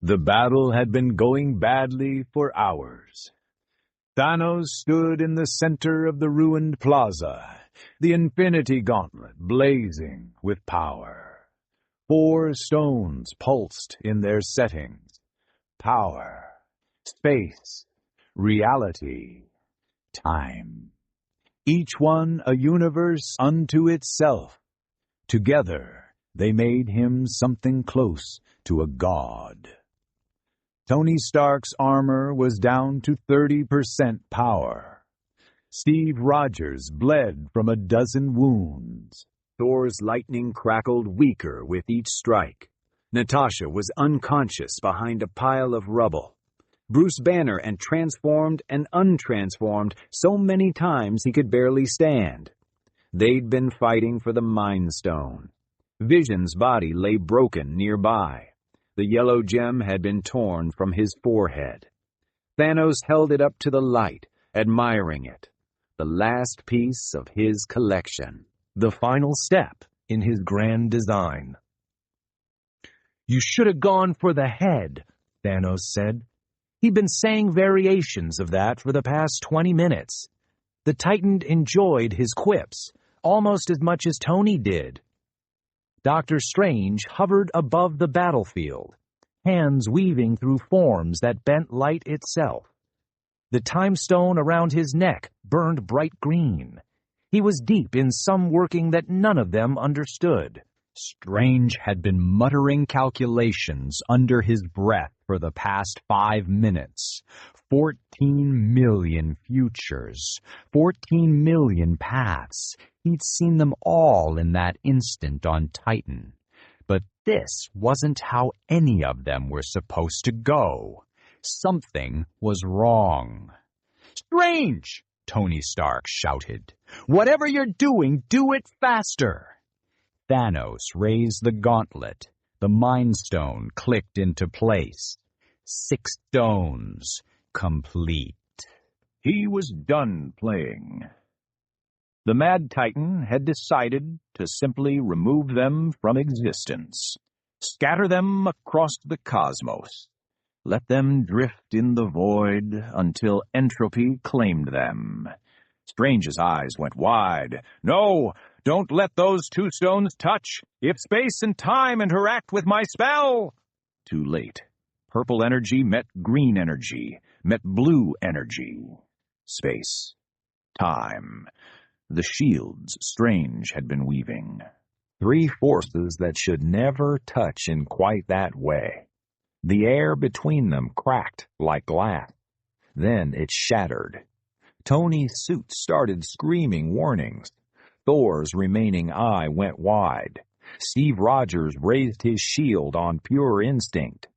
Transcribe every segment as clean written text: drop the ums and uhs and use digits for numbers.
The battle had been going badly for hours. Thanos stood in the center of the ruined plaza, the Infinity Gauntlet blazing with power. 4 stones pulsed in their settings: power, space, reality, time. Each one a universe unto itself. Together, they made him something close to a god. Tony Stark's armor was down to 30% power. Steve Rogers bled from a dozen wounds. Thor's lightning crackled weaker with each strike. Natasha was unconscious behind a pile of rubble. Bruce Banner and transformed and untransformed so many times he could barely stand. They'd been fighting for the Mind Stone. Vision's body lay broken nearby. The yellow gem had been torn from his forehead. Thanos held it up to the light, admiring it. The last piece of his collection. The final step in his grand design. "You should have gone for the head," Thanos said. He'd been saying variations of that for the past 20 minutes. The Titan enjoyed his quips, almost as much as Tony did. Doctor Strange hovered above the battlefield, hands weaving through forms that bent light itself. The time stone around his neck burned bright green. He was deep in some working that none of them understood. Strange had been muttering calculations under his breath for the past 5 minutes. 14 million futures, 14 million paths. He'd seen them all in that instant on Titan. But this wasn't how any of them were supposed to go. Something was wrong. "Strange!" Tony Stark shouted. "Whatever you're doing, do it faster!" Thanos raised the gauntlet. The Mind Stone clicked into place. 6 stones, complete. He was done playing. The Mad Titan had decided to simply remove them from existence, scatter them across the cosmos, let them drift in the void until entropy claimed them. Strange's eyes went wide. "No, don't let those 2 stones touch. If space and time interact with my spell..." Too late. Purple energy met green energy, met blue energy. Space. Time. The shields Strange had been weaving. 3 forces that should never touch in quite that way. The air between them cracked like glass. Then it shattered. Tony's suit started screaming warnings. Thor's remaining eye went wide. Steve Rogers raised his shield on pure instinct.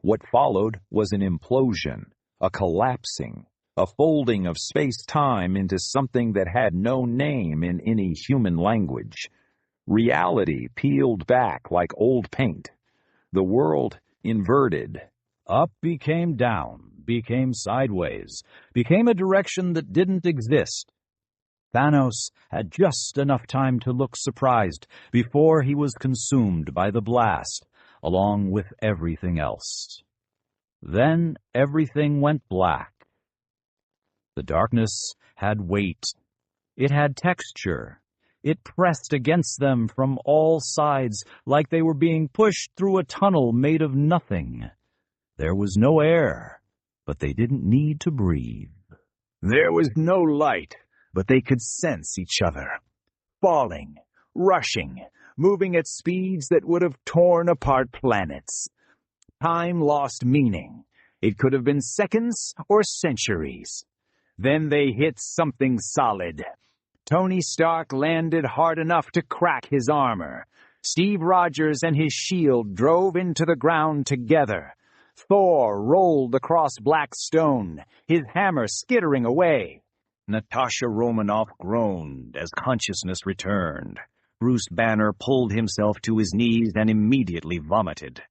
What followed was an implosion, a collapsing, a folding of space-time into something that had no name in any human language. Reality peeled back like old paint. The world inverted. Up became down, became sideways, became a direction that didn't exist. Thanos had just enough time to look surprised before he was consumed by the blast, along with everything else. Then everything went black. The darkness had weight. It had texture. It pressed against them from all sides like they were being pushed through a tunnel made of nothing. There was no air, but they didn't need to breathe. There was no light, but they could sense each other. Falling, rushing, moving at speeds that would have torn apart planets. Time lost meaning. It could have been seconds or centuries. Then they hit something solid. Tony Stark landed hard enough to crack his armor. Steve Rogers and his shield drove into the ground together. Thor rolled across black stone, his hammer skittering away. Natasha Romanoff groaned as consciousness returned. Bruce Banner pulled himself to his knees and immediately vomited.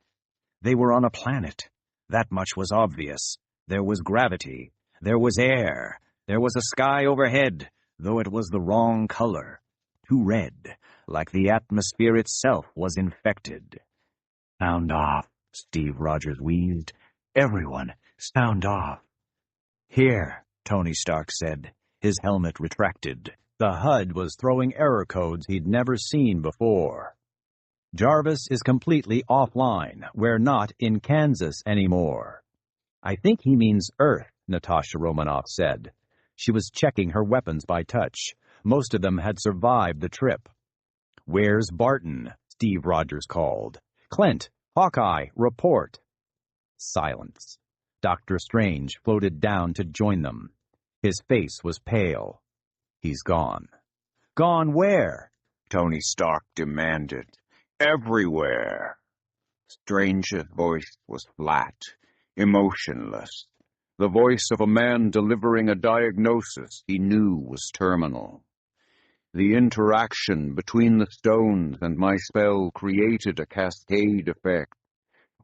They were on a planet. That much was obvious. There was gravity. There was air. There was a sky overhead, though it was the wrong color. Too red, like the atmosphere itself was infected. "Sound off," Steve Rogers wheezed. "Everyone, sound off." "Here," Tony Stark said. His helmet retracted. The HUD was throwing error codes he'd never seen before. "Jarvis is completely offline. We're not in Kansas anymore." "I think he means Earth," Natasha Romanoff said. She was checking her weapons by touch. Most of them had survived the trip. "Where's Barton?" Steve Rogers called. "Clint, Hawkeye, report." Silence. Dr. Strange floated down to join them. His face was pale. "He's gone." "Gone where?" Tony Stark demanded. "Everywhere." Strange's voice was flat, emotionless. The voice of a man delivering a diagnosis he knew was terminal. The interaction between the stones and my spell created a cascade effect.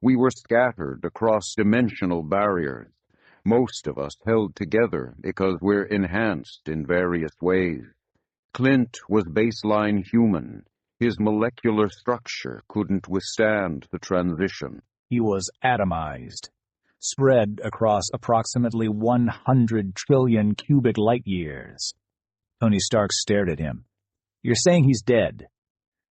We were scattered across dimensional barriers. Most of us held together because we're enhanced in various ways. Clint was baseline human. His molecular structure couldn't withstand the transition. He was atomized, spread across approximately 100 trillion cubic light years. Tony Stark stared at him. "You're saying he's dead.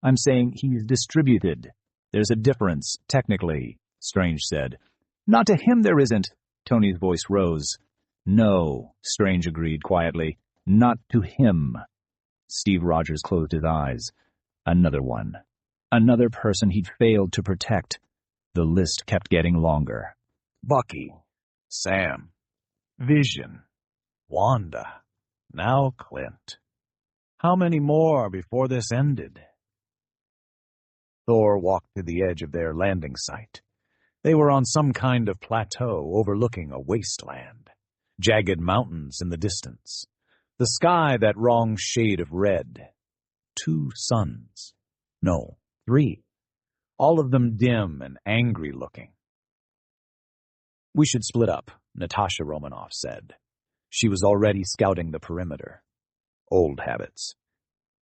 I'm saying he's distributed. There's a difference, technically," Strange said. "Not to him there isn't." Tony's voice rose. "No," Strange agreed quietly. "Not to him." Steve Rogers closed his eyes. Another one. Another person he'd failed to protect. The list kept getting longer. Bucky. Sam. Vision. Wanda. Now Clint. How many more before this ended? Thor walked to the edge of their landing site. They were on some kind of plateau overlooking a wasteland. Jagged mountains in the distance. The sky that wrong shade of red. 2 suns. No, 3. All of them dim and angry-looking. "We should split up," Natasha Romanoff said. She was already scouting the perimeter. Old habits.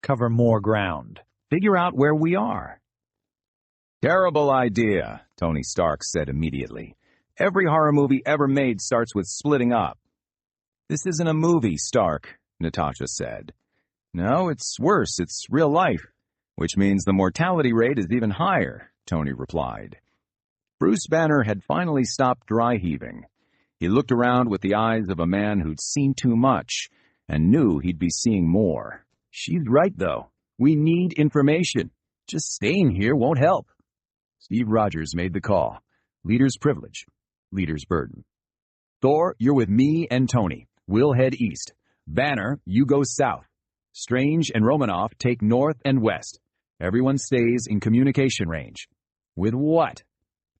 "Cover more ground. Figure out where we are." "Terrible idea," Tony Stark said immediately. "Every horror movie ever made starts with splitting up." "This isn't a movie, Stark," Natasha said. "No, it's worse. It's real life, which means the mortality rate is even higher," Tony replied. Bruce Banner had finally stopped dry heaving. He looked around with the eyes of a man who'd seen too much and knew he'd be seeing more. "She's right, though. We need information. Just staying here won't help." Steve Rogers made the call. Leader's privilege, leader's burden. "Thor, you're with me and Tony. We'll head east. Banner, you go south. Strange and Romanoff take north and west. Everyone stays in communication range." "With what?"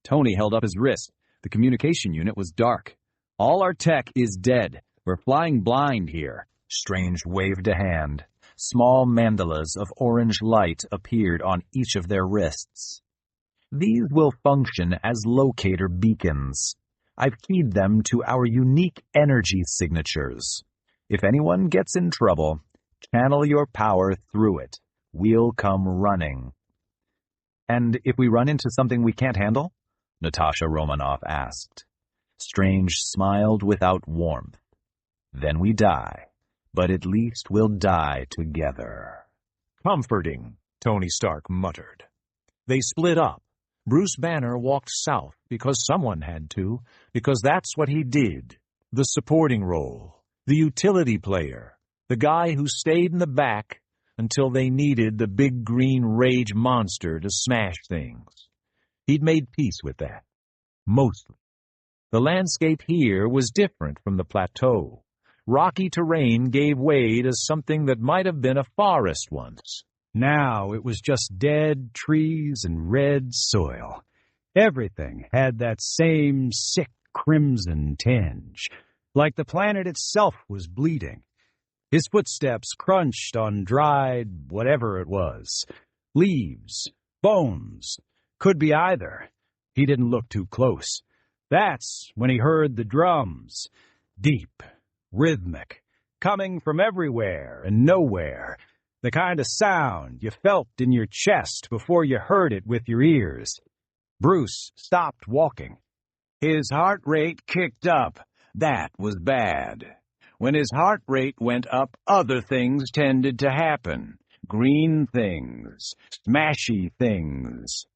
Tony held up his wrist. The communication unit was dark. "All our tech is dead. We're flying blind here." Strange waved a hand. Small mandalas of orange light appeared on each of their wrists. "These will function as locator beacons. I've keyed them to our unique energy signatures. If anyone gets in trouble, channel your power through it. We'll come running." "And if we run into something we can't handle?" Natasha Romanoff asked. Strange smiled without warmth. "Then we die, but at least we'll die together." "Comforting," Tony Stark muttered. They split up. Bruce Banner walked south because someone had to, because that's what he did. The supporting role, the utility player, the guy who stayed in the back until they needed the big green rage monster to smash things. He'd made peace with that. Mostly. The landscape here was different from the plateau. Rocky terrain gave way to something that might have been a forest once. Now it was just dead trees and red soil. Everything had that same sick crimson tinge, like the planet itself was bleeding. His footsteps crunched on dried whatever it was. Leaves, bones, could be either. He didn't look too close. That's when he heard the drums, deep, rhythmic, coming from everywhere and nowhere. The kind of sound you felt in your chest before you heard it with your ears. Bruce stopped walking. His heart rate kicked up. That was bad. When his heart rate went up, other things tended to happen. Green things, smashy things.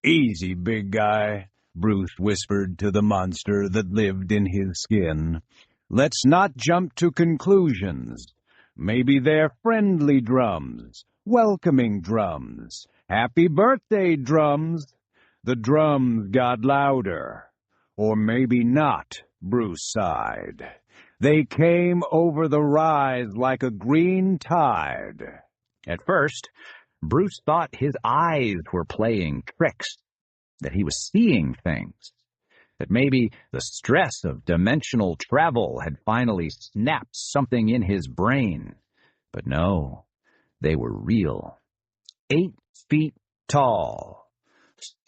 "Easy, big guy," Bruce whispered to the monster that lived in his skin. "Let's not jump to conclusions. Maybe they're friendly drums, welcoming drums, happy birthday drums." The drums got louder. Or maybe not, Bruce sighed. They came over the rise like a green tide. At first, Bruce thought his eyes were playing tricks, that he was seeing things, that maybe the stress of dimensional travel had finally snapped something in his brain. But no, they were real. 8 feet tall,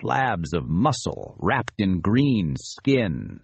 slabs of muscle wrapped in green skin,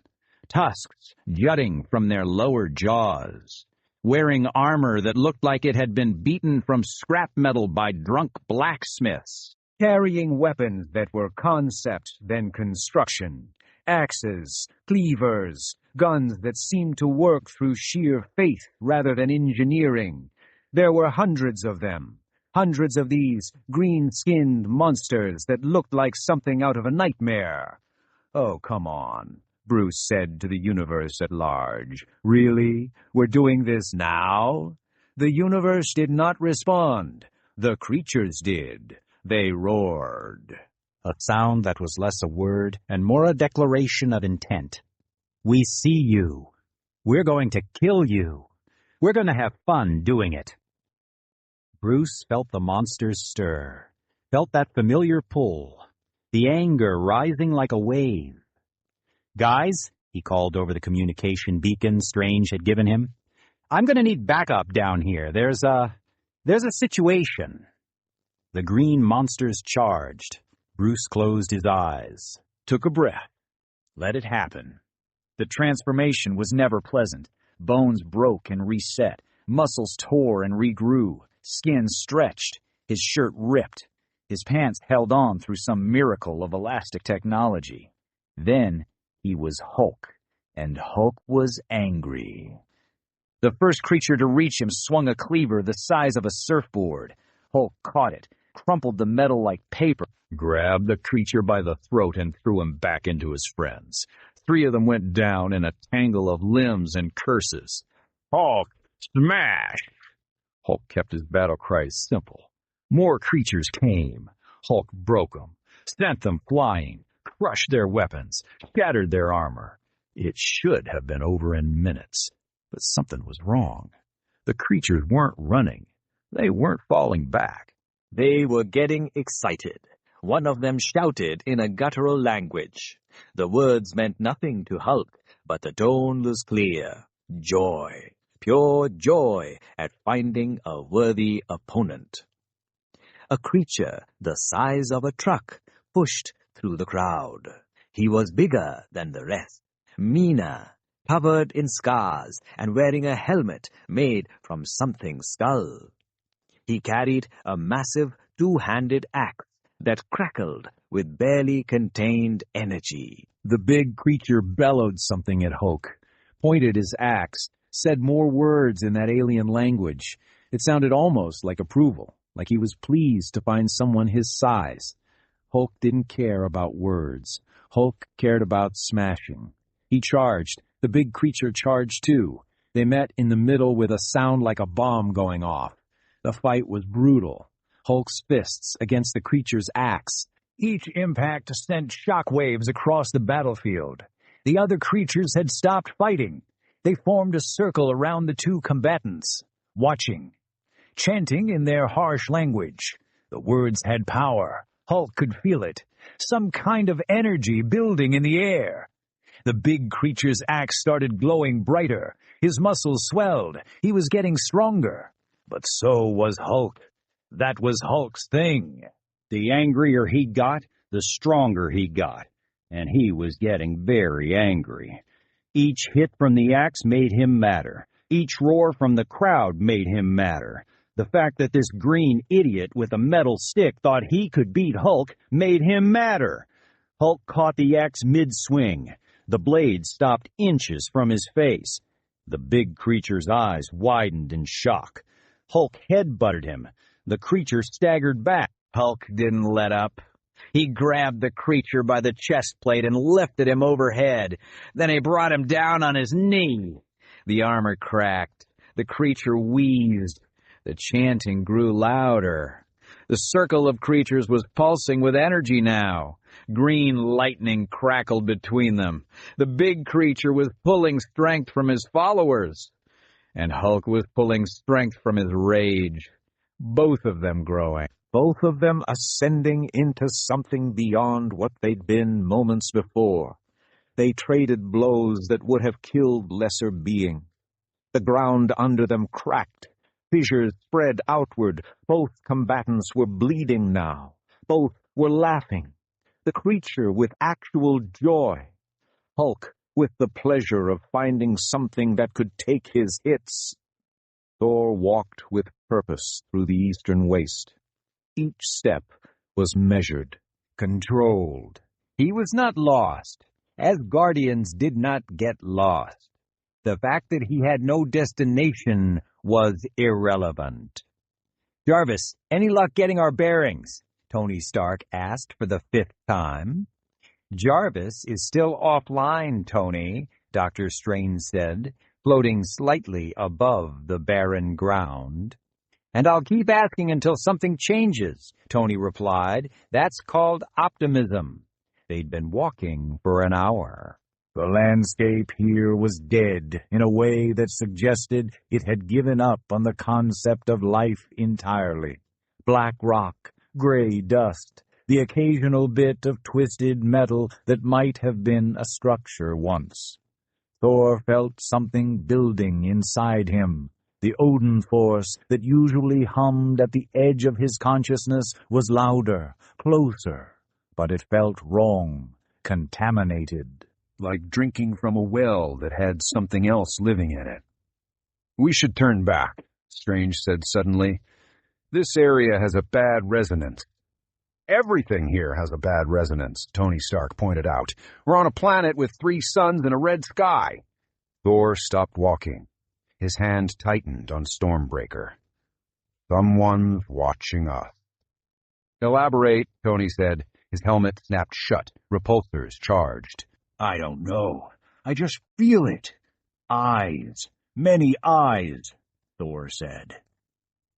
tusks jutting from their lower jaws, wearing armor that looked like it had been beaten from scrap metal by drunk blacksmiths, carrying weapons that were concept then construction, axes, cleavers, guns that seemed to work through sheer faith rather than engineering. There were hundreds of them, hundreds of these green-skinned monsters that looked like something out of a nightmare. "Oh, come on," Bruce said to the universe at large. "Really? We're doing this now?" The universe did not respond. The creatures did. They roared. a sound that was less a word and more a declaration of intent. "We see you. We're going to kill you. We're going to have fun doing it." Bruce felt the monsters stir, felt that familiar pull, the anger rising like a wave. "Guys," he called over the communication beacon Strange had given him, "I'm going to need backup down here. There's a situation." The green monsters charged. Bruce closed his eyes, took a breath, let it happen. The transformation was never pleasant. Bones broke and reset, muscles tore and regrew, skin stretched, his shirt ripped, his pants held on through some miracle of elastic technology. Then he was Hulk, and Hulk was angry. The first creature to reach him swung a cleaver the size of a surfboard. Hulk caught it, crumpled the metal like paper, grabbed the creature by the throat and threw him back into his friends. 3 of them went down in a tangle of limbs and curses. "Hulk, smash!" Hulk kept his battle cries simple. More creatures came. Hulk broke them, sent them flying, crushed their weapons, shattered their armor. It should have been over in minutes, but something was wrong. The creatures weren't running. They weren't falling back. They were getting excited. One of them shouted in a guttural language. The words meant nothing to Hulk, but the tone was clear. Joy, pure joy at finding a worthy opponent. A creature the size of a truck pushed through the crowd. He was bigger than the rest, meaner, covered in scars and wearing a helmet made from something's skull. He carried a massive 2-handed axe that crackled with barely contained energy. The big creature bellowed something at Hulk, pointed his axe, said more words in that alien language. It sounded almost like approval, like he was pleased to find someone his size. Hulk didn't care about words. Hulk cared about smashing. He charged. The big creature charged too. They met in the middle with a sound like a bomb going off. The fight was brutal. Hulk's fists against the creature's axe. Each impact sent shockwaves across the battlefield. The other creatures had stopped fighting. They formed a circle around the 2 combatants, watching, chanting in their harsh language. The words had power. Hulk could feel it. Some kind of energy building in the air. The big creature's axe started glowing brighter. His muscles swelled. He was getting stronger. But so was Hulk. That was Hulk's thing. The angrier he got, the stronger he got. And he was getting very angry. Each hit from the axe made him madder. Each roar from the crowd made him madder. The fact that this green idiot with a metal stick thought he could beat Hulk made him madder. Hulk caught the axe mid-swing. The blade stopped inches from his face. The big creature's eyes widened in shock. Hulk head-butted him. The creature staggered back. Hulk didn't let up. He grabbed the creature by the chest plate and lifted him overhead. Then he brought him down on his knee. The armor cracked. The creature wheezed. The chanting grew louder. The circle of creatures was pulsing with energy now. Green lightning crackled between them. The big creature was pulling strength from his followers, and Hulk was pulling strength from his rage. Both of them growing. Both of them ascending into something beyond what they'd been moments before. They traded blows that would have killed lesser being. The ground under them cracked. Fissures spread outward. Both combatants were bleeding now. Both were laughing. The creature with actual joy. Hulk with the pleasure of finding something that could take his hits. Thor walked with purpose through the eastern waste. Each step was measured, controlled. He was not lost. Asgardians did not get lost. The fact that he had no destination was irrelevant. "Jarvis, any luck getting our bearings?" Tony Stark asked for the 5th time. "Jarvis is still offline, Tony," Dr. Strange said, floating slightly above the barren ground. "And I'll keep asking until something changes," Tony replied. "That's called optimism." They'd been walking for an hour. The landscape here was dead in a way that suggested it had given up on the concept of life entirely. Black rock, gray dust, the occasional bit of twisted metal that might have been a structure once. Thor felt something building inside him. The Odin force that usually hummed at the edge of his consciousness was louder, closer, but it felt wrong, contaminated. Like drinking from a well that had something else living in it. "We should turn back," Strange said suddenly. "This area has a bad resonance." "Everything here has a bad resonance," Tony Stark pointed out. "We're on a planet with 3 suns and a red sky." Thor stopped walking. His hand tightened on Stormbreaker. "Someone's watching us." "Elaborate," Tony said. His helmet snapped shut. Repulsors charged. "I don't know. I just feel it. Eyes. Many eyes," Thor said.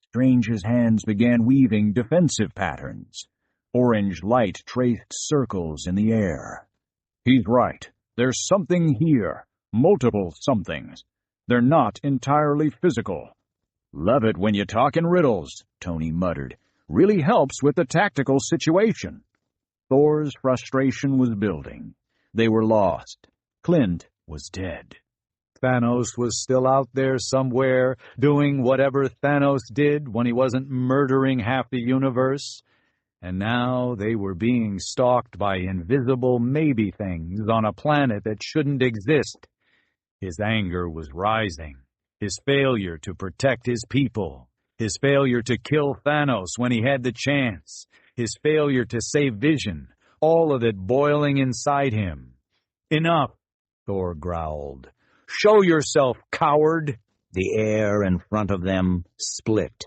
Strange's hands began weaving defensive patterns. Orange light traced circles in the air. "He's right. There's something here. Multiple somethings. They're not entirely physical." "Love it when you talk in riddles," Tony muttered. "Really helps with the tactical situation." Thor's frustration was building. They were lost. Clint was dead. Thanos was still out there somewhere, doing whatever Thanos did when he wasn't murdering half the universe. And now they were being stalked by invisible maybe things on a planet that shouldn't exist. His anger was rising. His failure to protect his people. His failure to kill Thanos when he had the chance. His failure to save Vision. All of it boiling inside him. "Enough," Thor growled. "Show yourself, coward!" The air in front of them split.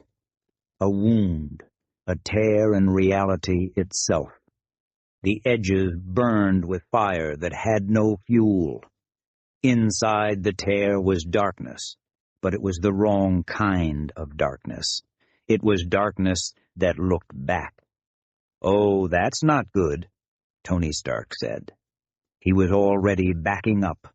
A wound, a tear in reality itself. The edges burned with fire that had no fuel. Inside the tear was darkness, but it was the wrong kind of darkness. It was darkness that looked back. "Oh, that's not good," Tony Stark said. He was already backing up.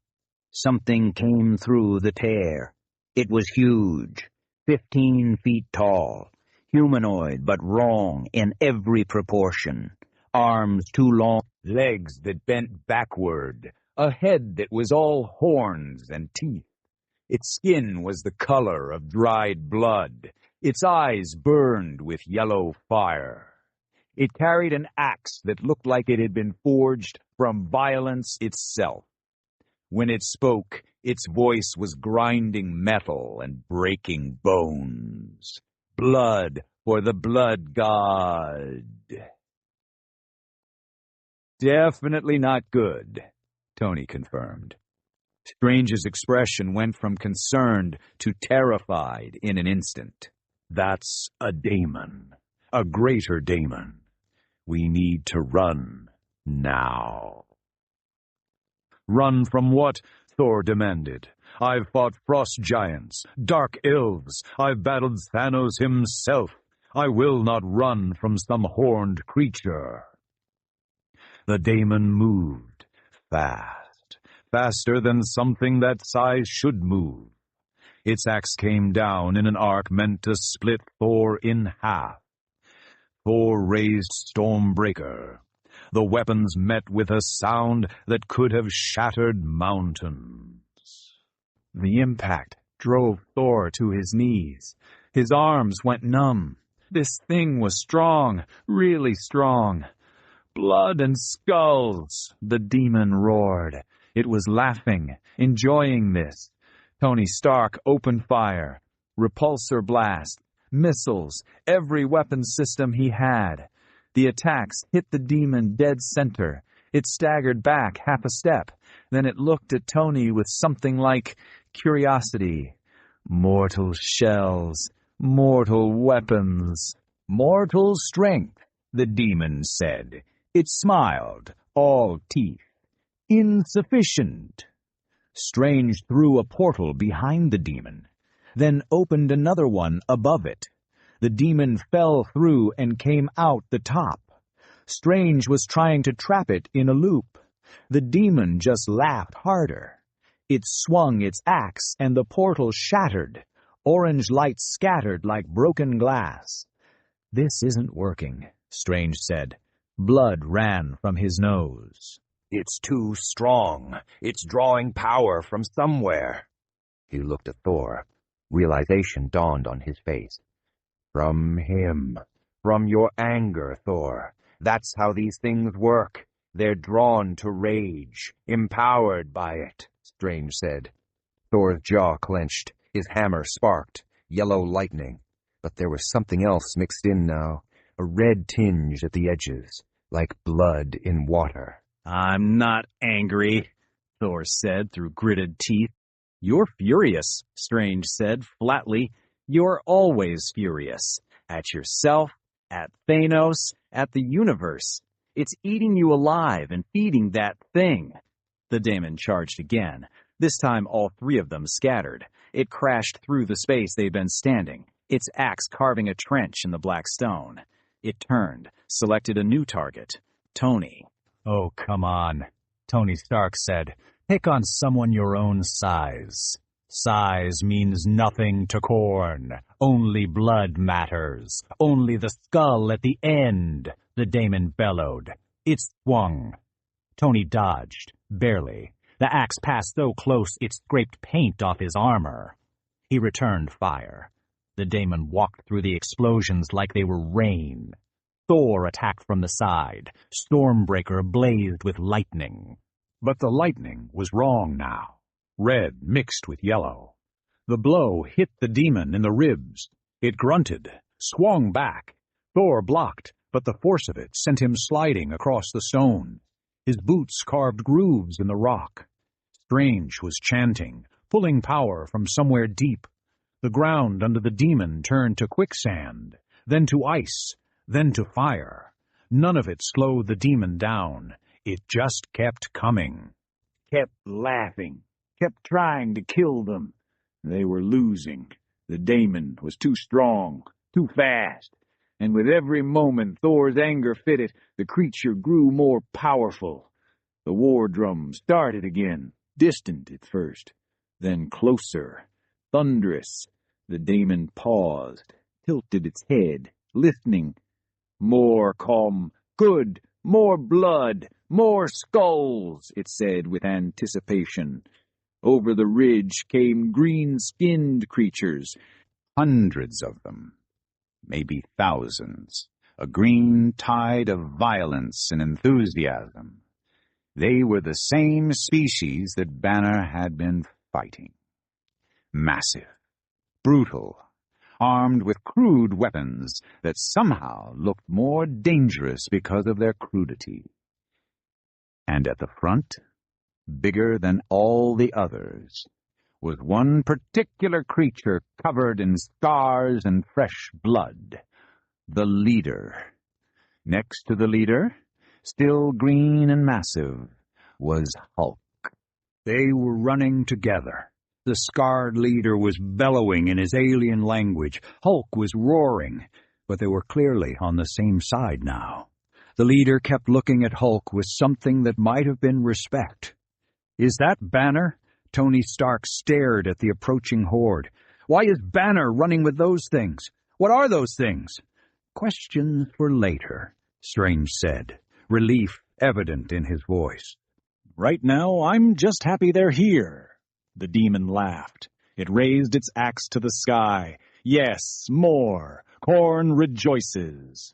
Something came through the tear. It was huge, 15 feet tall, humanoid but wrong in every proportion. Arms too long, legs that bent backward, a head that was all horns and teeth. Its skin was the color of dried blood. Its eyes burned with yellow fire. It carried an axe that looked like it had been forged from violence itself. When it spoke, its voice was grinding metal and breaking bones. Blood for the blood god. Definitely not good, Tony confirmed. Strange's expression went from concerned to terrified in an instant. That's a daemon. A greater daemon. We need to run now. Run from what? Thor demanded. I've fought frost giants, dark elves. I've battled Thanos himself. I will not run from some horned creature. The daemon moved, fast, faster than something that size should move. Its axe came down in an arc meant to split Thor in half. Thor raised Stormbreaker. The weapons met with a sound that could have shattered mountains. The impact drove Thor to his knees. His arms went numb. This thing was strong, really strong. Blood and skulls, the demon roared. It was laughing, enjoying this. Tony Stark opened fire. Repulsor blast, missiles, every weapon system he had. The attacks hit the demon dead center. It staggered back half a step. Then it looked at Tony with something like curiosity. Mortal shells, mortal weapons. Mortal strength, the demon said. It smiled, all teeth. Insufficient. Strange threw a portal behind the demon, then opened another one above it. The demon fell through and came out the top. Strange was trying to trap it in a loop. The demon just laughed harder. It swung its axe and the portal shattered. Orange light scattered like broken glass. This isn't working, Strange said. Blood ran from his nose. It's too strong. It's drawing power from somewhere. He looked at Thor. Realization dawned on his face. From him. From your anger, Thor. That's how these things work. They're drawn to rage, empowered by it, Strange said. Thor's jaw clenched. His hammer sparked, yellow lightning. But there was something else mixed in now, a red tinge at the edges, like blood in water. I'm not angry, Thor said through gritted teeth. You're furious, Strange said flatly. You're always furious. At yourself, at Thanos, at the universe. It's eating you alive and feeding that thing. The daemon charged again. This time all three of them scattered. It crashed through the space they'd been standing, its axe carving a trench in the black stone. It turned, selected a new target, Tony. Oh, come on, Tony Stark said. Pick on someone your own size. Size means nothing to Korn. Only blood matters. Only the skull at the end, the daemon bellowed. It swung. Tony dodged, barely. The axe passed so close it scraped paint off his armor. He returned fire. The daemon walked through the explosions like they were rain. Thor attacked from the side. Stormbreaker blazed with lightning. But the lightning was wrong now. Red mixed with yellow. The blow hit the demon in the ribs. It grunted, swung back. Thor blocked, but the force of it sent him sliding across the stone. His boots carved grooves in the rock. Strange was chanting, pulling power from somewhere deep. The ground under the demon turned to quicksand, then to ice, then to fire. None of it slowed the demon down. It just kept coming. Kept laughing. Kept trying to kill them. They were losing. The daemon was too strong, too fast. And with every moment Thor's anger fitted, the creature grew more powerful. The war drum started again, distant at first, then closer, thunderous. The daemon paused, tilted its head, listening. More calm, good, more blood, more skulls, it said with anticipation. Over the ridge came green-skinned creatures, hundreds of them, maybe thousands, a green tide of violence and enthusiasm. They were the same species that Banner had been fighting. Massive, brutal, armed with crude weapons that somehow looked more dangerous because of their crudity. And at the front, bigger than all the others, was one particular creature covered in scars and fresh blood, the leader. Next to the leader, still green and massive, was Hulk. They were running together. The scarred leader was bellowing in his alien language. Hulk was roaring, but they were clearly on the same side now. The leader kept looking at Hulk with something that might have been respect. "Is that Banner?" Tony Stark stared at the approaching horde. "Why is Banner running with those things? What are those things?" "Questions for later," Strange said, relief evident in his voice. "Right now, I'm just happy they're here." The demon laughed. It raised its axe to the sky. "Yes, more. Corn rejoices."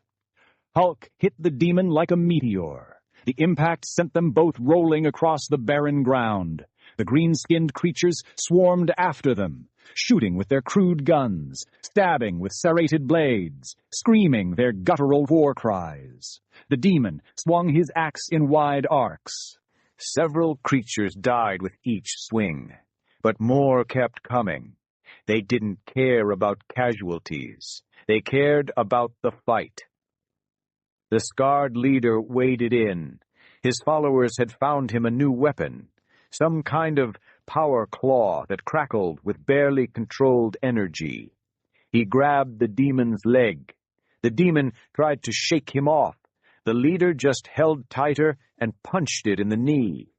Hulk hit the demon like a meteor. The impact sent them both rolling across the barren ground. The green-skinned creatures swarmed after them, shooting with their crude guns, stabbing with serrated blades, screaming their guttural war cries. The demon swung his axe in wide arcs. Several creatures died with each swing, but more kept coming. They didn't care about casualties. They cared about the fight. The scarred leader waded in. His followers had found him a new weapon, some kind of power claw that crackled with barely controlled energy. He grabbed the demon's leg. The demon tried to shake him off. The leader just held tighter and punched it in the knee.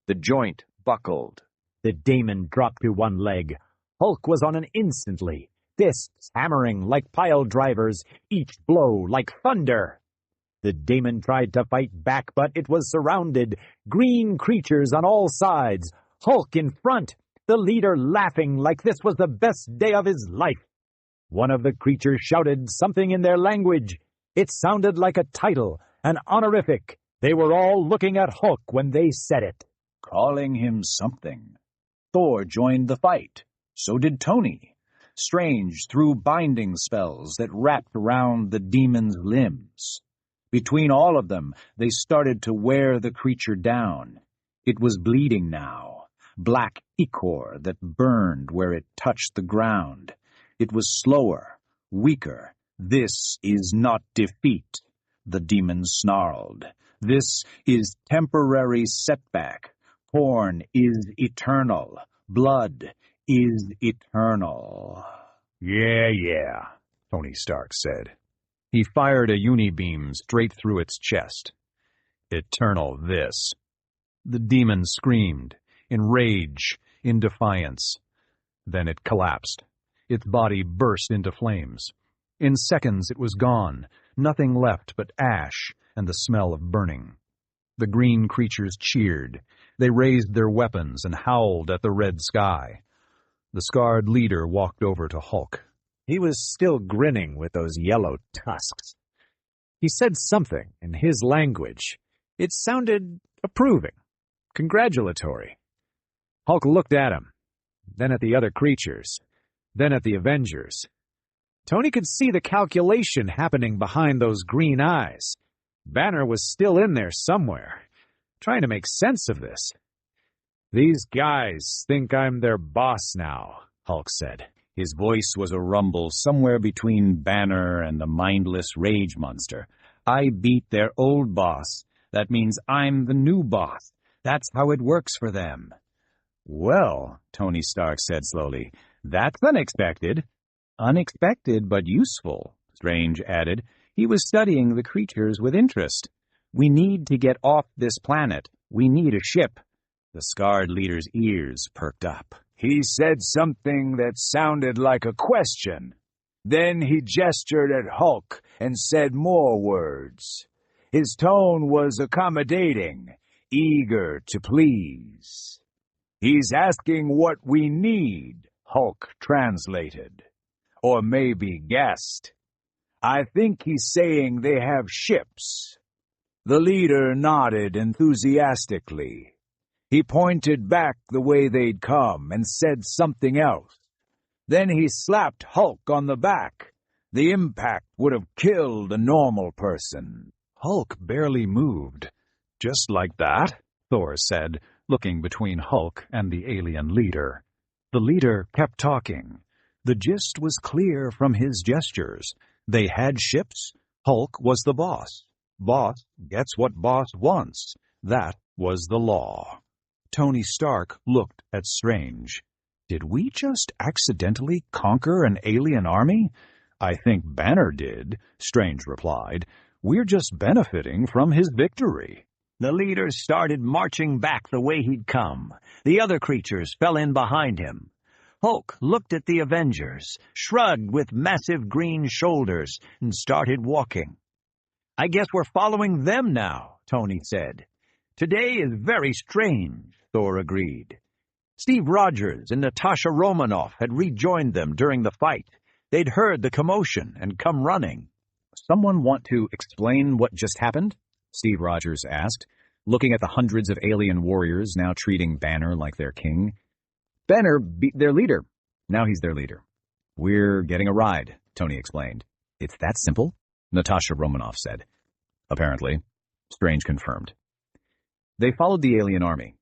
The joint buckled. The demon dropped to one leg. Hulk was on it instantly, fists hammering like pile drivers, each blow like thunder. The demon tried to fight back, but it was surrounded. Green creatures on all sides. Hulk in front, the leader laughing like this was the best day of his life. One of the creatures shouted something in their language. It sounded like a title, an honorific. They were all looking at Hulk when they said it. Calling him something. Thor joined the fight. So did Tony. Strange threw binding spells that wrapped around the demon's limbs. Between all of them, they started to wear the creature down. It was bleeding now, black ichor that burned where it touched the ground. It was slower, weaker. "This is not defeat," the demon snarled. "This is temporary setback. Corn is eternal. Blood is eternal." Yeah, Tony Stark said. He fired a unibeam straight through its chest. "Eternal this." The demon screamed, in rage, in defiance. Then it collapsed. Its body burst into flames. In seconds it was gone, nothing left but ash and the smell of burning. The green creatures cheered. They raised their weapons and howled at the red sky. The scarred leader walked over to Hulk. He was still grinning with those yellow tusks. He said something in his language. It sounded approving, congratulatory. Hulk looked at him, then at the other creatures, then at the Avengers. Tony could see the calculation happening behind those green eyes. Banner was still in there somewhere, trying to make sense of this. "These guys think I'm their boss now," Hulk said. His voice was a rumble somewhere between Banner and the mindless rage monster. "I beat their old boss. That means I'm the new boss. That's how it works for them." "Well," Tony Stark said slowly, "that's unexpected." "Unexpected, but useful," Strange added. He was studying the creatures with interest. "We need to get off this planet. We need a ship." The scarred leader's ears perked up. He said something that sounded like a question. Then he gestured at Hulk and said more words. His tone was accommodating, eager to please. "He's asking what we need," Hulk translated. Or maybe guessed. "I think he's saying they have ships." The leader nodded enthusiastically. He pointed back the way they'd come and said something else. Then he slapped Hulk on the back. The impact would have killed a normal person. Hulk barely moved. "Just like that?" Thor said, looking between Hulk and the alien leader. The leader kept talking. The gist was clear from his gestures. They had ships. Hulk was the boss. Boss gets what boss wants. That was the law. Tony Stark looked at Strange. Did we just accidentally conquer an alien army? I think Banner did, Strange replied. We're just benefiting from his victory. The leader started marching back the way he'd come. The other creatures fell in behind him. Hulk looked at the Avengers, shrugged with massive green shoulders, and started walking. I guess we're following them now, Tony said. Today is very strange, Thor agreed. Steve Rogers and Natasha Romanoff had rejoined them during the fight. They'd heard the commotion and come running. Someone want to explain what just happened? Steve Rogers asked, looking at the hundreds of alien warriors now treating Banner like their king. Banner beat their leader. Now he's their leader. We're getting a ride, Tony explained. It's that simple? Natasha Romanoff said. Apparently. Strange confirmed. They followed the alien army.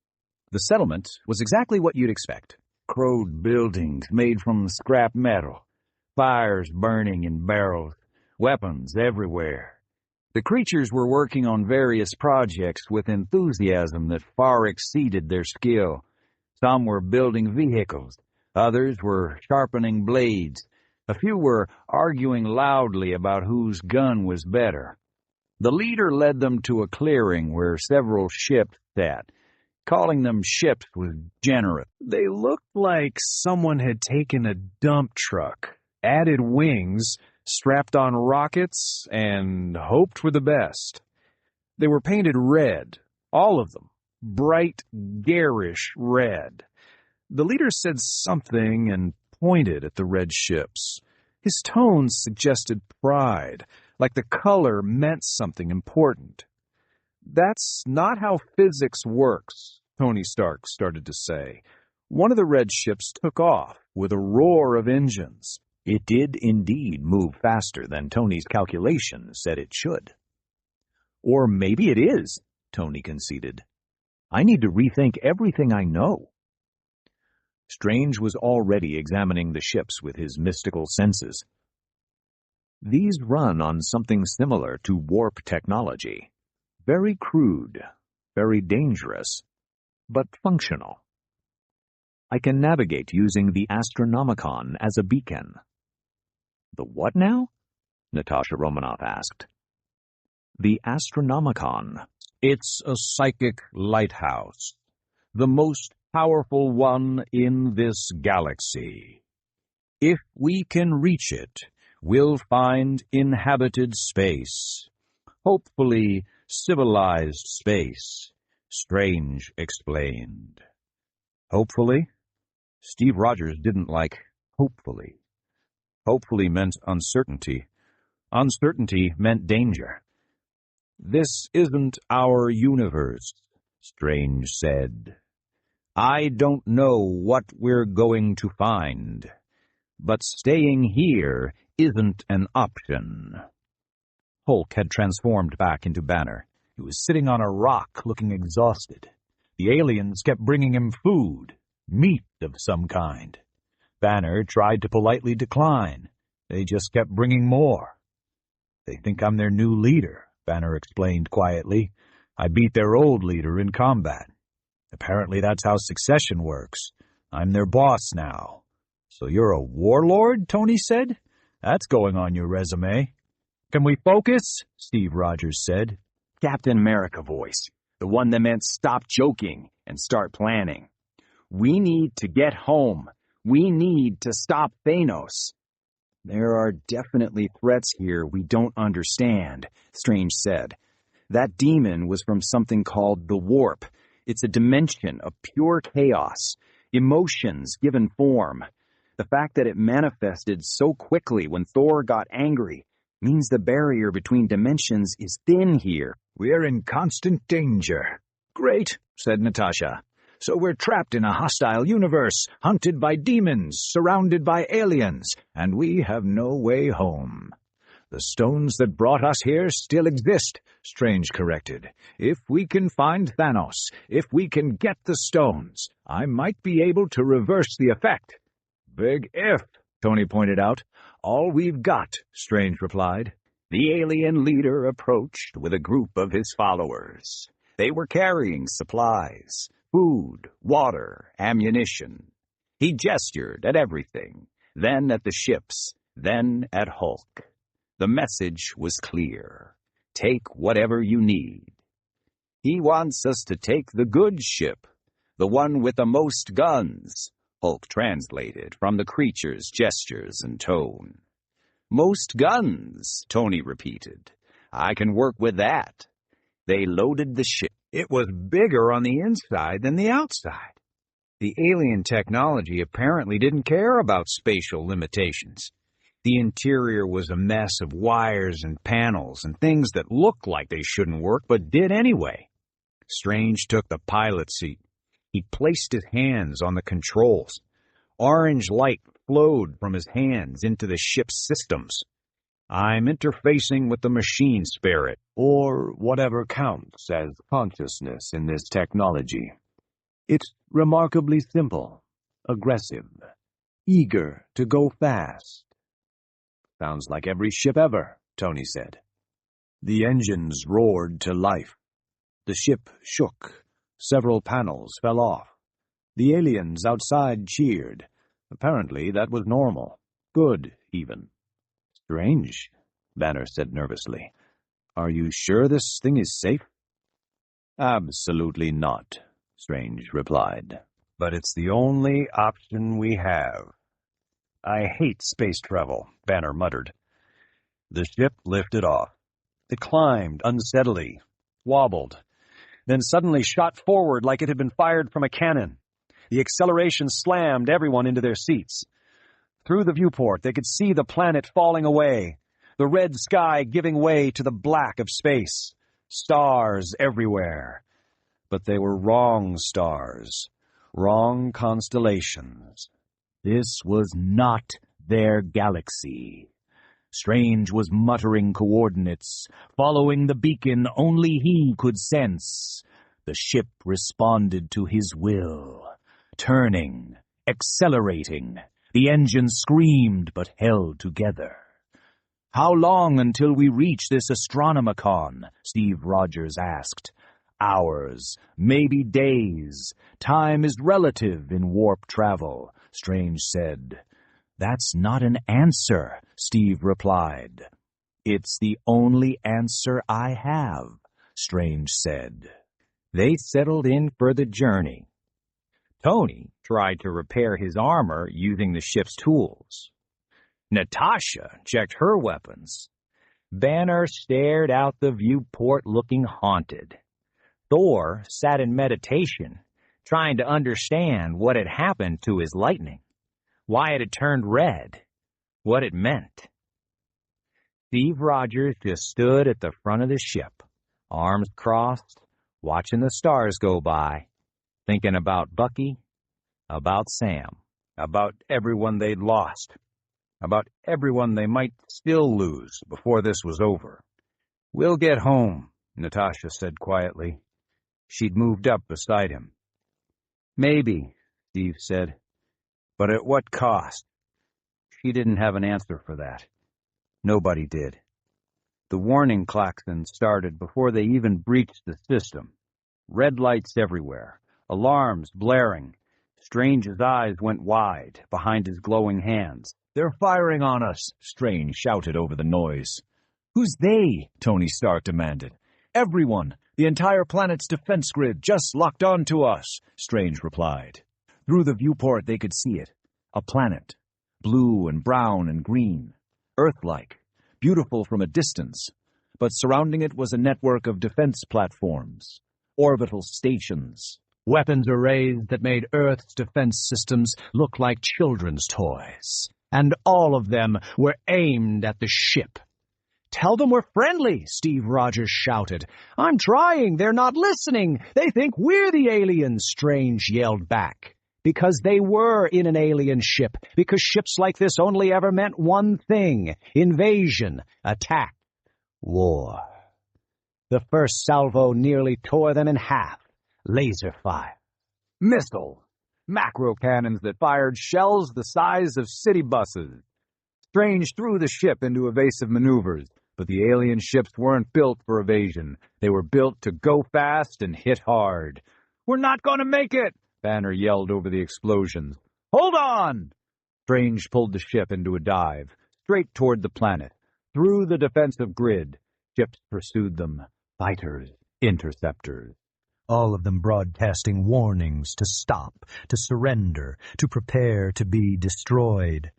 The settlement was exactly what you'd expect. Crowed buildings made from scrap metal, fires burning in barrels, weapons everywhere. The creatures were working on various projects with enthusiasm that far exceeded their skill. Some were building vehicles, others were sharpening blades. A few were arguing loudly about whose gun was better. The leader led them to a clearing where several ships sat. Calling them ships was generous. They looked like someone had taken a dump truck, added wings, strapped on rockets, and hoped for the best. They were painted red, all of them, bright, garish red. The leader said something and pointed at the red ships. His tone suggested pride, like the color meant something important. That's not how physics works, Tony Stark started to say. One of the red ships took off with a roar of engines. It did indeed move faster than Tony's calculations said it should. Or maybe it is, Tony conceded. I need to rethink everything I know. Strange was already examining the ships with his mystical senses. These run on something similar to warp technology. Very crude, very dangerous, but functional. I can navigate using the Astronomicon as a beacon. The what now? Natasha Romanoff asked. The Astronomicon. It's a psychic lighthouse, the most powerful one in this galaxy. If we can reach it, we'll find inhabited space. Hopefully, civilized space, Strange explained. Hopefully? Steve Rogers didn't like hopefully. Hopefully meant uncertainty. Uncertainty meant danger. This isn't our universe, Strange said. I don't know what we're going to find, but staying here isn't an option. Hulk had transformed back into Banner. He was sitting on a rock, looking exhausted. The aliens kept bringing him food, meat of some kind. Banner tried to politely decline. They just kept bringing more. They think I'm their new leader, Banner explained quietly. I beat their old leader in combat. Apparently that's how succession works. I'm their boss now. So you're a warlord, Tony said? That's going on your resume. Can we focus? Steve Rogers said. Captain America voice, the one that meant stop joking and start planning. We need to get home. We need to stop Thanos. There are definitely threats here we don't understand, Strange said. That demon was from something called the Warp. It's a dimension of pure chaos, emotions given form. The fact that it manifested so quickly when Thor got angry means the barrier between dimensions is thin here. We're in constant danger. Great, said Natasha. So we're trapped in a hostile universe, hunted by demons, surrounded by aliens, and we have no way home. The stones that brought us here still exist, Strange corrected. If we can find Thanos, if we can get the stones, I might be able to reverse the effect. Big if, Tony pointed out. All we've got, Strange replied. The alien leader approached with a group of his followers. They were carrying supplies, food, water, ammunition. He gestured at everything, then at the ships, then at Hulk. The message was clear. Take whatever you need. He wants us to take the good ship, the one with the most guns, Hulk translated from the creature's gestures and tone. Most guns, Tony repeated. I can work with that. They loaded the ship. It was bigger on the inside than the outside. The alien technology apparently didn't care about spatial limitations. The interior was a mess of wires and panels and things that looked like they shouldn't work but did anyway. Strange took the pilot seat. He placed his hands on the controls. Orange light flowed from his hands into the ship's systems. I'm interfacing with the machine spirit, or whatever counts as consciousness in this technology. It's remarkably simple, aggressive, eager to go fast. Sounds like every ship ever, Tony said. The engines roared to life. The ship shook. Several panels fell off. The aliens outside cheered. Apparently that was normal. Good, even. Strange, Banner said nervously. Are you sure this thing is safe? Absolutely not, Strange replied. but it's the only option we have. I hate space travel, Banner muttered. The ship lifted off. It climbed unsteadily, wobbled, then suddenly shot forward like it had been fired from a cannon. The acceleration slammed everyone into their seats. Through the viewport, they could see the planet falling away, the red sky giving way to the black of space. Stars everywhere. But they were wrong stars, wrong constellations. This was not their galaxy. Strange was muttering coordinates, following the beacon only he could sense. The ship responded to his will, turning, accelerating. The engine screamed but held together. "How long until we reach this Astronomicon?" Steve Rogers asked. "Hours, maybe days. Time is relative in warp travel," Strange said. "That's not an answer," Steve replied. "It's the only answer I have," Strange said. They settled in for the journey. Tony tried to repair his armor using the ship's tools. Natasha checked her weapons. Banner stared out the viewport looking haunted. Thor sat in meditation, trying to understand what had happened to his lightning, why it had turned red, what it meant. Steve Rogers just stood at the front of the ship, arms crossed, watching the stars go by, thinking about Bucky, about Sam, about everyone they'd lost, about everyone they might still lose before this was over. "We'll get home," Natasha said quietly. She'd moved up beside him. "Maybe," Steve said, "but at what cost?" She didn't have an answer for that. Nobody did. The warning klaxon started before they even breached the system. Red lights everywhere, alarms blaring. Strange's eyes went wide behind his glowing hands. "They're firing on us," Strange shouted over the noise. "Who's they?" Tony Stark demanded. "Everyone. The entire planet's defense grid just locked on to us," Strange replied. Through the viewport they could see it. A planet. Blue and brown and green. Earth-like. Beautiful from a distance. But surrounding it was a network of defense platforms. Orbital stations. Weapons arrays that made Earth's defense systems look like children's toys. And all of them were aimed at the ship. "Tell them we're friendly," Steve Rogers shouted. "I'm trying. They're not listening. They think we're the aliens," Strange yelled back. Because they were in an alien ship. Because ships like this only ever meant one thing: invasion, attack, war. The first salvo nearly tore them in half. Laser fire. Missile. Macro cannons that fired shells the size of city buses. Strange threw the ship into evasive maneuvers, but the alien ships weren't built for evasion. They were built to go fast and hit hard. "We're not going to make it!" Banner yelled over the explosions. "Hold on!" Strange pulled the ship into a dive, straight toward the planet, through the defensive grid. Ships pursued them. Fighters, interceptors. All of them broadcasting warnings to stop, to surrender, to prepare to be destroyed.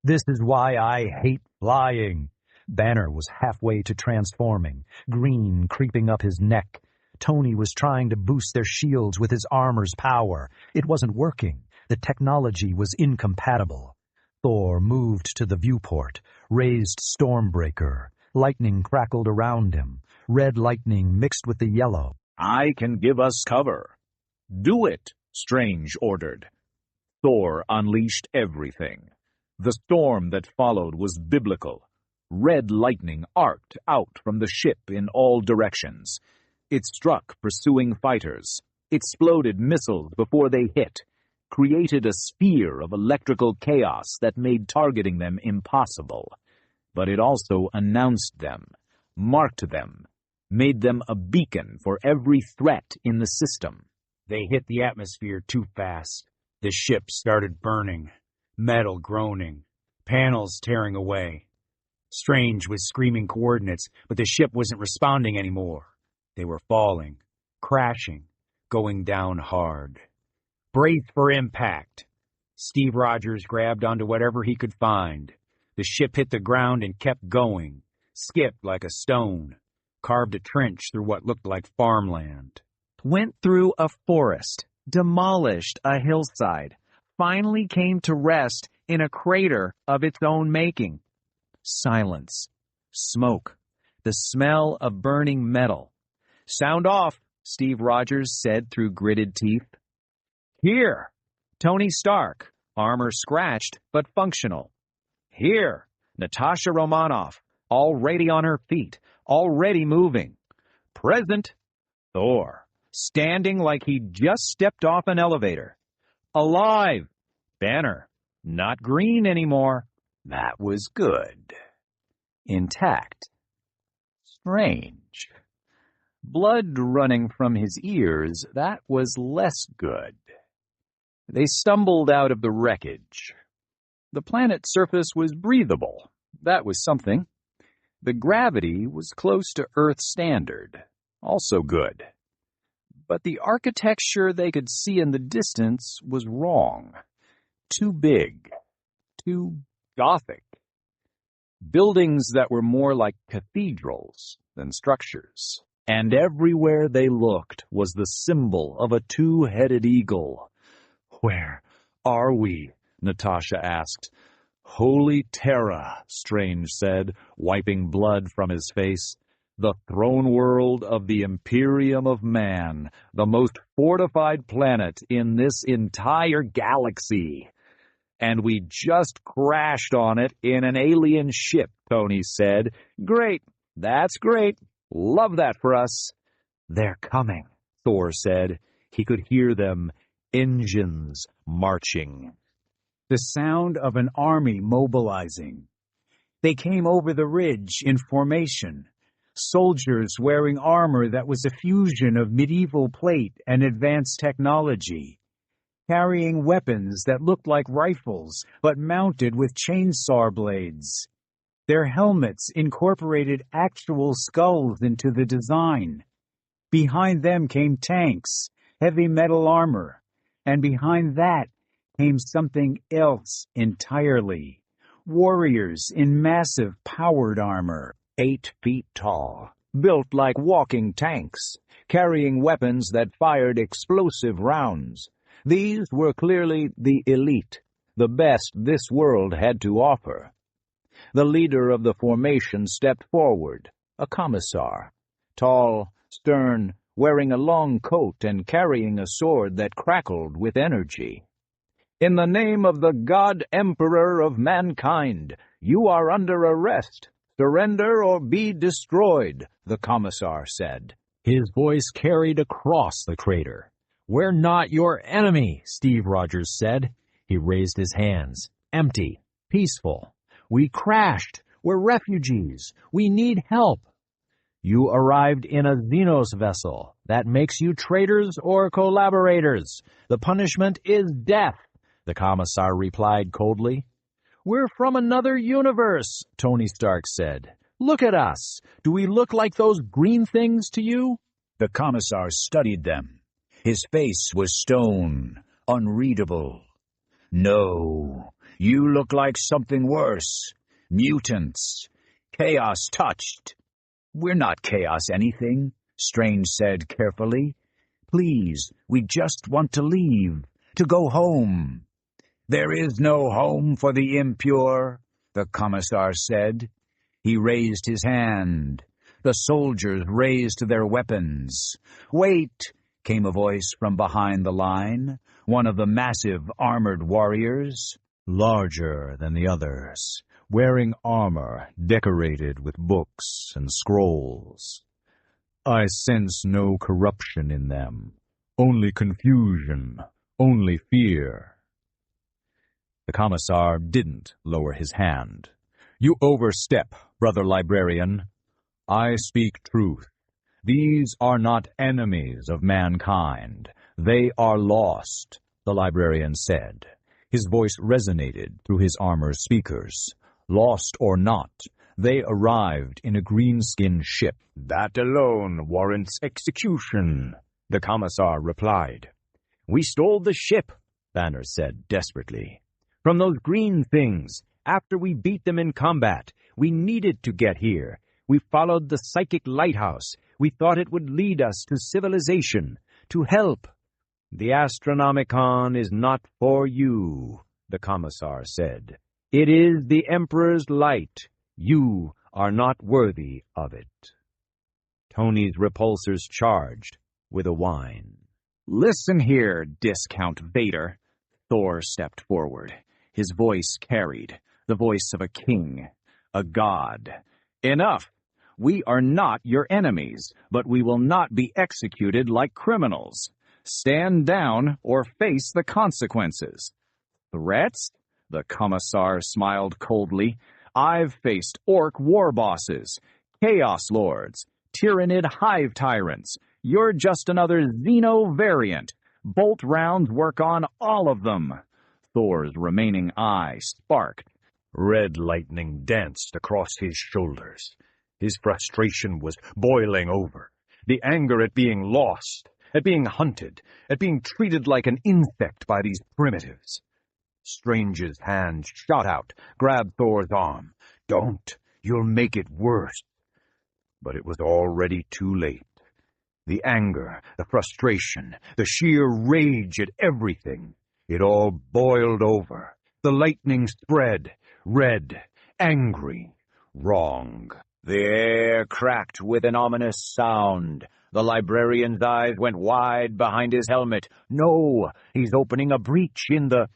This is why I hate flying. Banner was halfway to transforming, green creeping up his neck. Tony was trying to boost their shields with his armor's power. It wasn't working. The technology was incompatible. Thor moved to the viewport, raised Stormbreaker. Lightning crackled around him. Red lightning mixed with the yellow. "I can give us cover." "Do it," Strange ordered. Thor unleashed everything. The storm that followed was biblical. Red lightning arced out from the ship in all directions. It struck pursuing fighters, exploded missiles before they hit, created a sphere of electrical chaos that made targeting them impossible. But it also announced them, marked them, made them a beacon for every threat in the system. They hit the atmosphere too fast. The ship started burning, metal groaning, panels tearing away. Strange was screaming coordinates, but the ship wasn't responding anymore. They were falling, crashing, going down hard. "Brace for impact." Steve Rogers grabbed onto whatever he could find. The ship hit the ground and kept going, skipped like a stone, carved a trench through what looked like farmland. Went through a forest, demolished a hillside, finally came to rest in a crater of its own making. Silence, smoke, the smell of burning metal. "Sound off," Steve Rogers said through gritted teeth. "Here." Tony Stark, armor scratched but functional. "Here." Natasha Romanoff, already on her feet, already moving. "Present." Thor, standing like he'd just stepped off an elevator. "Alive." Banner, not green anymore. That was good. Intact. Strange. Blood running from his ears, that was less good. They stumbled out of the wreckage. The planet's surface was breathable. That was something. The gravity was close to Earth standard. Also good. But the architecture they could see in the distance was wrong. Too big. Too Gothic. Buildings that were more like cathedrals than structures. And everywhere they looked was the symbol of a two-headed eagle. "Where are we?" Natasha asked. "Holy Terra," Strange said, wiping blood from his face. "The throne world of the Imperium of Man, the most fortified planet in this entire galaxy. And we just crashed on it in an alien ship," Tony said. "Great. That's great. Love that for us." "They're coming," Thor said. He could hear them, engines marching. The sound of an army mobilizing. They came over the ridge in formation. Soldiers wearing armor that was a fusion of medieval plate and advanced technology. Carrying weapons that looked like rifles, but mounted with chainsaw blades. Their helmets incorporated actual skulls into the design. Behind them came tanks, heavy metal armor, and behind that came something else entirely. Warriors in massive powered armor, 8 feet tall, built like walking tanks, carrying weapons that fired explosive rounds. These were clearly the elite, the best this world had to offer. The leader of the formation stepped forward, a commissar, tall, stern, wearing a long coat and carrying a sword that crackled with energy. In the name of the God Emperor of mankind, you are under arrest. Surrender or be destroyed, the Commissar said. His voice carried across the crater. "We're not your enemy," Steve Rogers said. He raised his hands. "Empty. Peaceful. We crashed. We're refugees. We need help. You arrived in a Xenos vessel. That makes you traitors or collaborators. The punishment is death," the Commissar replied coldly. "We're from another universe," Tony Stark said. "Look at us. Do we look like those green things to you?" The Commissar studied them. His face was stone, unreadable. "No, you look like something worse. Mutants. Chaos touched." "We're not chaos anything," Strange said carefully. "Please, we just want to leave, to go home." "There is no home for the impure," the Commissar said. He raised his hand. The soldiers raised their weapons. "Wait," came a voice from behind the line, one of the massive armored warriors. Larger than the others, wearing armor decorated with books and scrolls. "I sense no corruption in them, only confusion, only fear." The Commissar didn't lower his hand. "You overstep, brother librarian. I speak truth. These are not enemies of mankind. They are lost," the librarian said. His voice resonated through his armor speakers. "Lost or not, they arrived in a green-skinned ship." "That alone warrants execution," the Commissar replied. "We stole the ship," Banner said desperately. "From those green things. After we beat them in combat, we needed to get here. We followed the psychic lighthouse. We thought it would lead us to civilization, to help." "The Astronomicon is not for you," the Commissar said. "It is the Emperor's light. You are not worthy of it." Tony's repulsors charged with a whine. "Listen here, Discount Vader." Thor stepped forward. His voice carried, the voice of a king, a god. "Enough! We are not your enemies, but we will not be executed like criminals. Stand down or face the consequences." "Threats?" The Commissar smiled coldly. "I've faced orc war bosses, chaos lords, tyrannid hive tyrants. You're just another Xeno variant. Bolt rounds work on all of them." Thor's remaining eye sparked. Red lightning danced across his shoulders. His frustration was boiling over. The anger at being lost, at being hunted, at being treated like an insect by these primitives. Strange's hand shot out, grabbed Thor's arm. "Don't! You'll make it worse." But it was already too late. The anger, the frustration, the sheer rage at everything, it all boiled over. The lightning spread, red, angry, wrong. The air cracked with an ominous sound. The librarian's eyes went wide behind his helmet. "No, he's opening a breach in the..."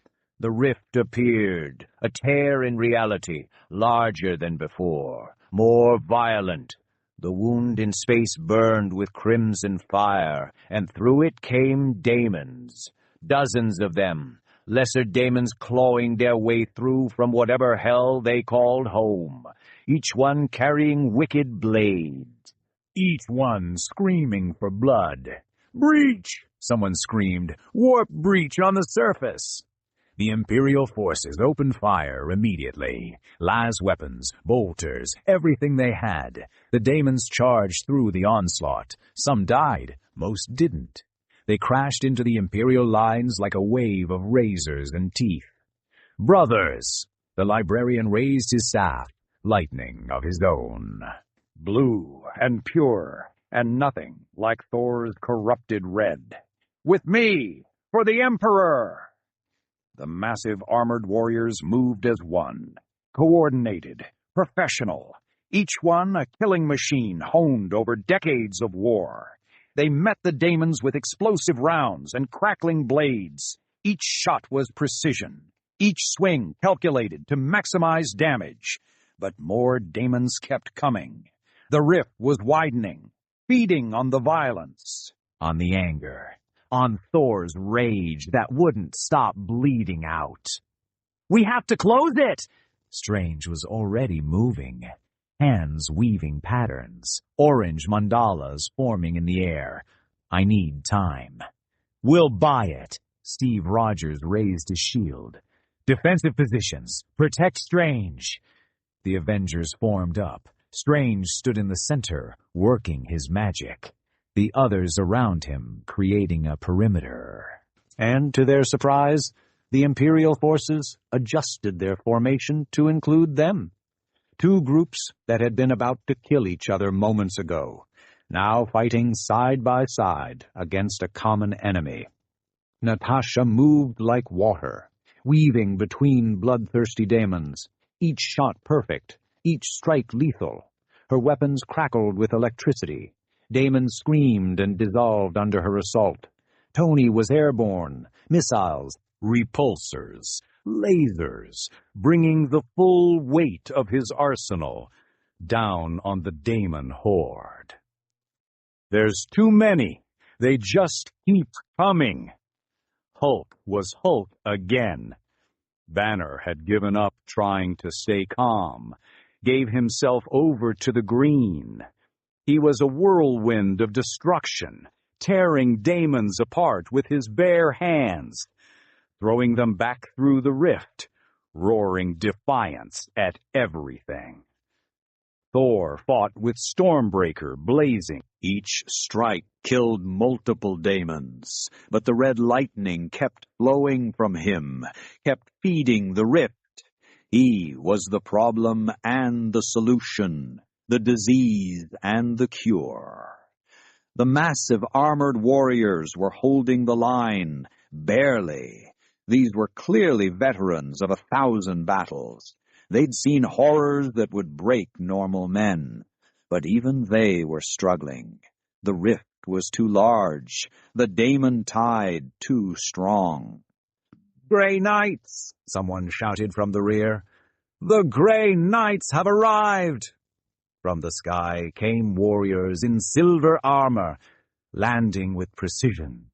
The rift appeared, a tear in reality, larger than before, more violent. The wound in space burned with crimson fire, and through it came daemons. Dozens of them, lesser daemons clawing their way through from whatever hell they called home, each one carrying wicked blades. Each one screaming for blood. "Breach!" someone screamed. "Warp breach on the surface!" The Imperial forces opened fire immediately. Las weapons, bolters, everything they had. The daemons charged through the onslaught. Some died, most didn't. They crashed into the Imperial lines like a wave of razors and teeth. "Brothers!" The librarian raised his staff, lightning of his own. Blue and pure, and nothing like Thor's corrupted red. "With me, for the Emperor!" The massive armored warriors moved as one, coordinated, professional, each one a killing machine honed over decades of war. They met the daemons with explosive rounds and crackling blades. Each shot was precision, each swing calculated to maximize damage. But more demons kept coming. The rift was widening, feeding on the violence, on the anger, on Thor's rage that wouldn't stop bleeding out. "We have to close it!" Strange was already moving, hands weaving patterns, orange mandalas forming in the air. "I need time." "We'll buy it." Steve Rogers raised his shield. "Defensive positions. Protect Strange." The Avengers formed up. Strange stood in the center, working his magic. The others around him creating a perimeter. And to their surprise, the Imperial forces adjusted their formation to include them. Two groups that had been about to kill each other moments ago, now fighting side by side against a common enemy. Natasha moved like water, weaving between bloodthirsty demons, each shot perfect, each strike lethal. Her weapons crackled with electricity. Demons screamed and dissolved under her assault. Tony was airborne, missiles, repulsors, lasers, bringing the full weight of his arsenal down on the demon horde. "There's too many. They just keep coming." Hulk was Hulk again. Banner had given up trying to stay calm, gave himself over to the green. He was a whirlwind of destruction, tearing demons apart with his bare hands, throwing them back through the rift, roaring defiance at everything. Thor fought with Stormbreaker blazing. Each strike killed multiple demons, but the red lightning kept flowing from him, kept feeding the rift. He was the problem and the solution, the disease and the cure. The massive armored warriors were holding the line, barely. These were clearly veterans of 1,000 battles. They'd seen horrors that would break normal men, but even they were struggling. The rift was too large, the demon tide too strong. "Grey Knights!" someone shouted from the rear. "The Grey Knights have arrived!" From the sky came warriors in silver armor, landing with precision.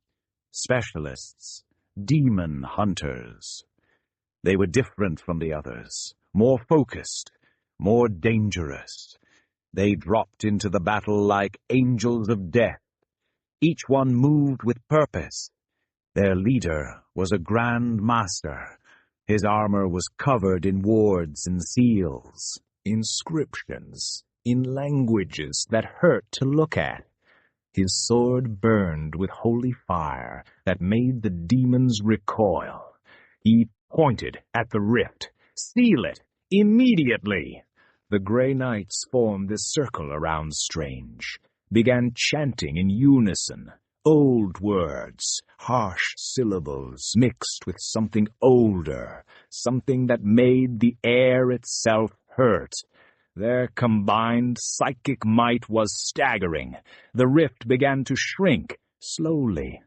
Specialists, demon hunters. They were different from the others, more focused, more dangerous. They dropped into the battle like angels of death. Each one moved with purpose. Their leader was a grand master. His armor was covered in wards and seals, inscriptions, in languages that hurt to look at. His sword burned with holy fire that made the demons recoil. He pointed at the rift. "Seal it! Immediately!" The Grey Knights formed this circle around Strange, began chanting in unison. Old words, harsh syllables mixed with something older, something that made the air itself hurt. Their combined psychic might was staggering. The rift began to shrink, slowly,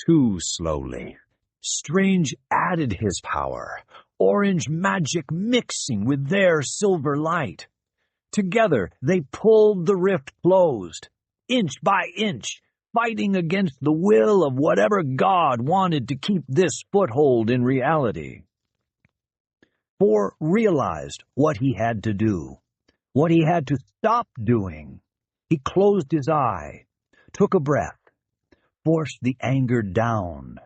too slowly. Strange added his power, orange magic mixing with their silver light. Together they pulled the rift closed, inch by inch, fighting against the will of whatever god wanted to keep this foothold in reality. Thor realized what he had to do, what he had to stop doing. He closed his eye, took a breath, forced the anger down.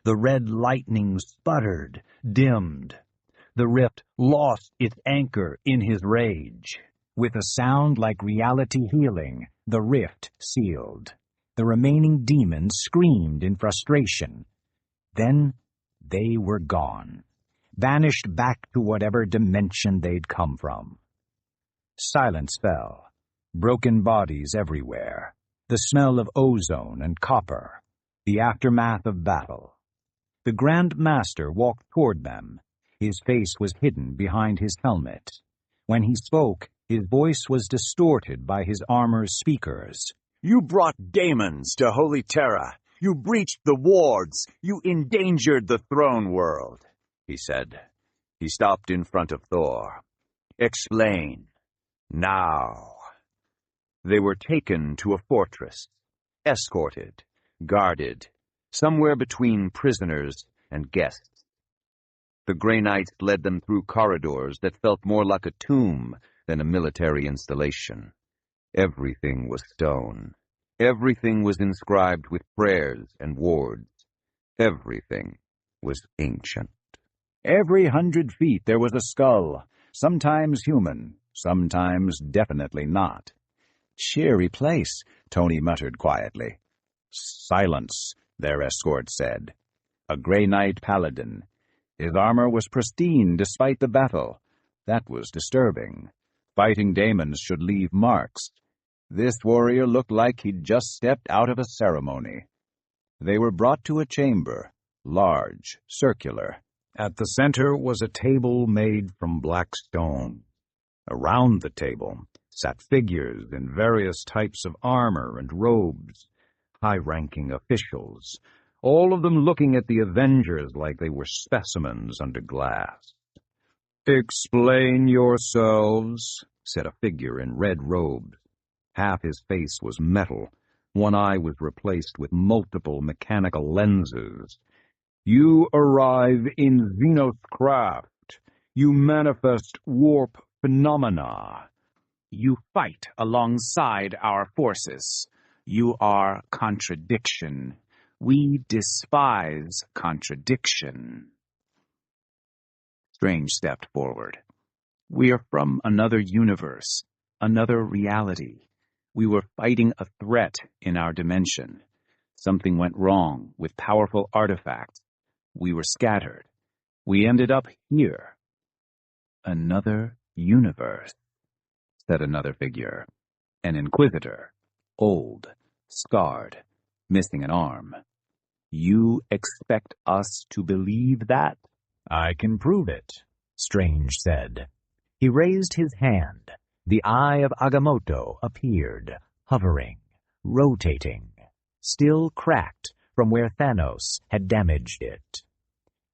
The red lightning sputtered, dimmed. The rift lost its anchor in his rage. With a sound like reality healing, the rift sealed. The remaining demons screamed in frustration. Then they were gone, vanished back to whatever dimension they'd come from. Silence fell, broken bodies everywhere, the smell of ozone and copper, the aftermath of battle. The Grand Master walked toward them. His face was hidden behind his helmet. When he spoke, his voice was distorted by his armor's speakers. "You brought demons to Holy Terra. You breached the wards. You endangered the throne world, he said. He stopped in front of Thor. Explain. Now. They were taken to a fortress, escorted, guarded, somewhere between prisoners and guests. The Grey Knights led them through corridors that felt more like a tomb than a military installation. Everything was stone. Everything was inscribed with prayers and wards. Everything was ancient. Every 100 feet there was a skull, sometimes human, sometimes definitely not. Cheery place, Tony muttered quietly. Silence, their escort said. A Grey Knight paladin. His armor was pristine despite the battle. That was disturbing. Fighting daemons should leave marks. This warrior looked like he'd just stepped out of a ceremony. They were brought to a chamber, large, circular. At the center was a table made from black stone. Around the table sat figures in various types of armor and robes, high-ranking officials, all of them looking at the Avengers like they were specimens under glass. "Explain yourselves," said a figure in red robes. Half his face was metal. One eye was replaced with multiple mechanical lenses. "You arrive in Xenos craft. You manifest warp phenomena. You fight alongside our forces. You are contradiction. We despise contradiction." Strange stepped forward. "We are from another universe, another reality. We were fighting a threat in our dimension. Something went wrong with powerful artifacts. We were scattered. We ended up here." "Another universe," said another figure. An inquisitor, old, scarred, missing an arm. "You expect us to believe that?" "I can prove it," Strange said. He raised his hand. The eye of Agamotto appeared, hovering, rotating, still cracked from where Thanos had damaged it.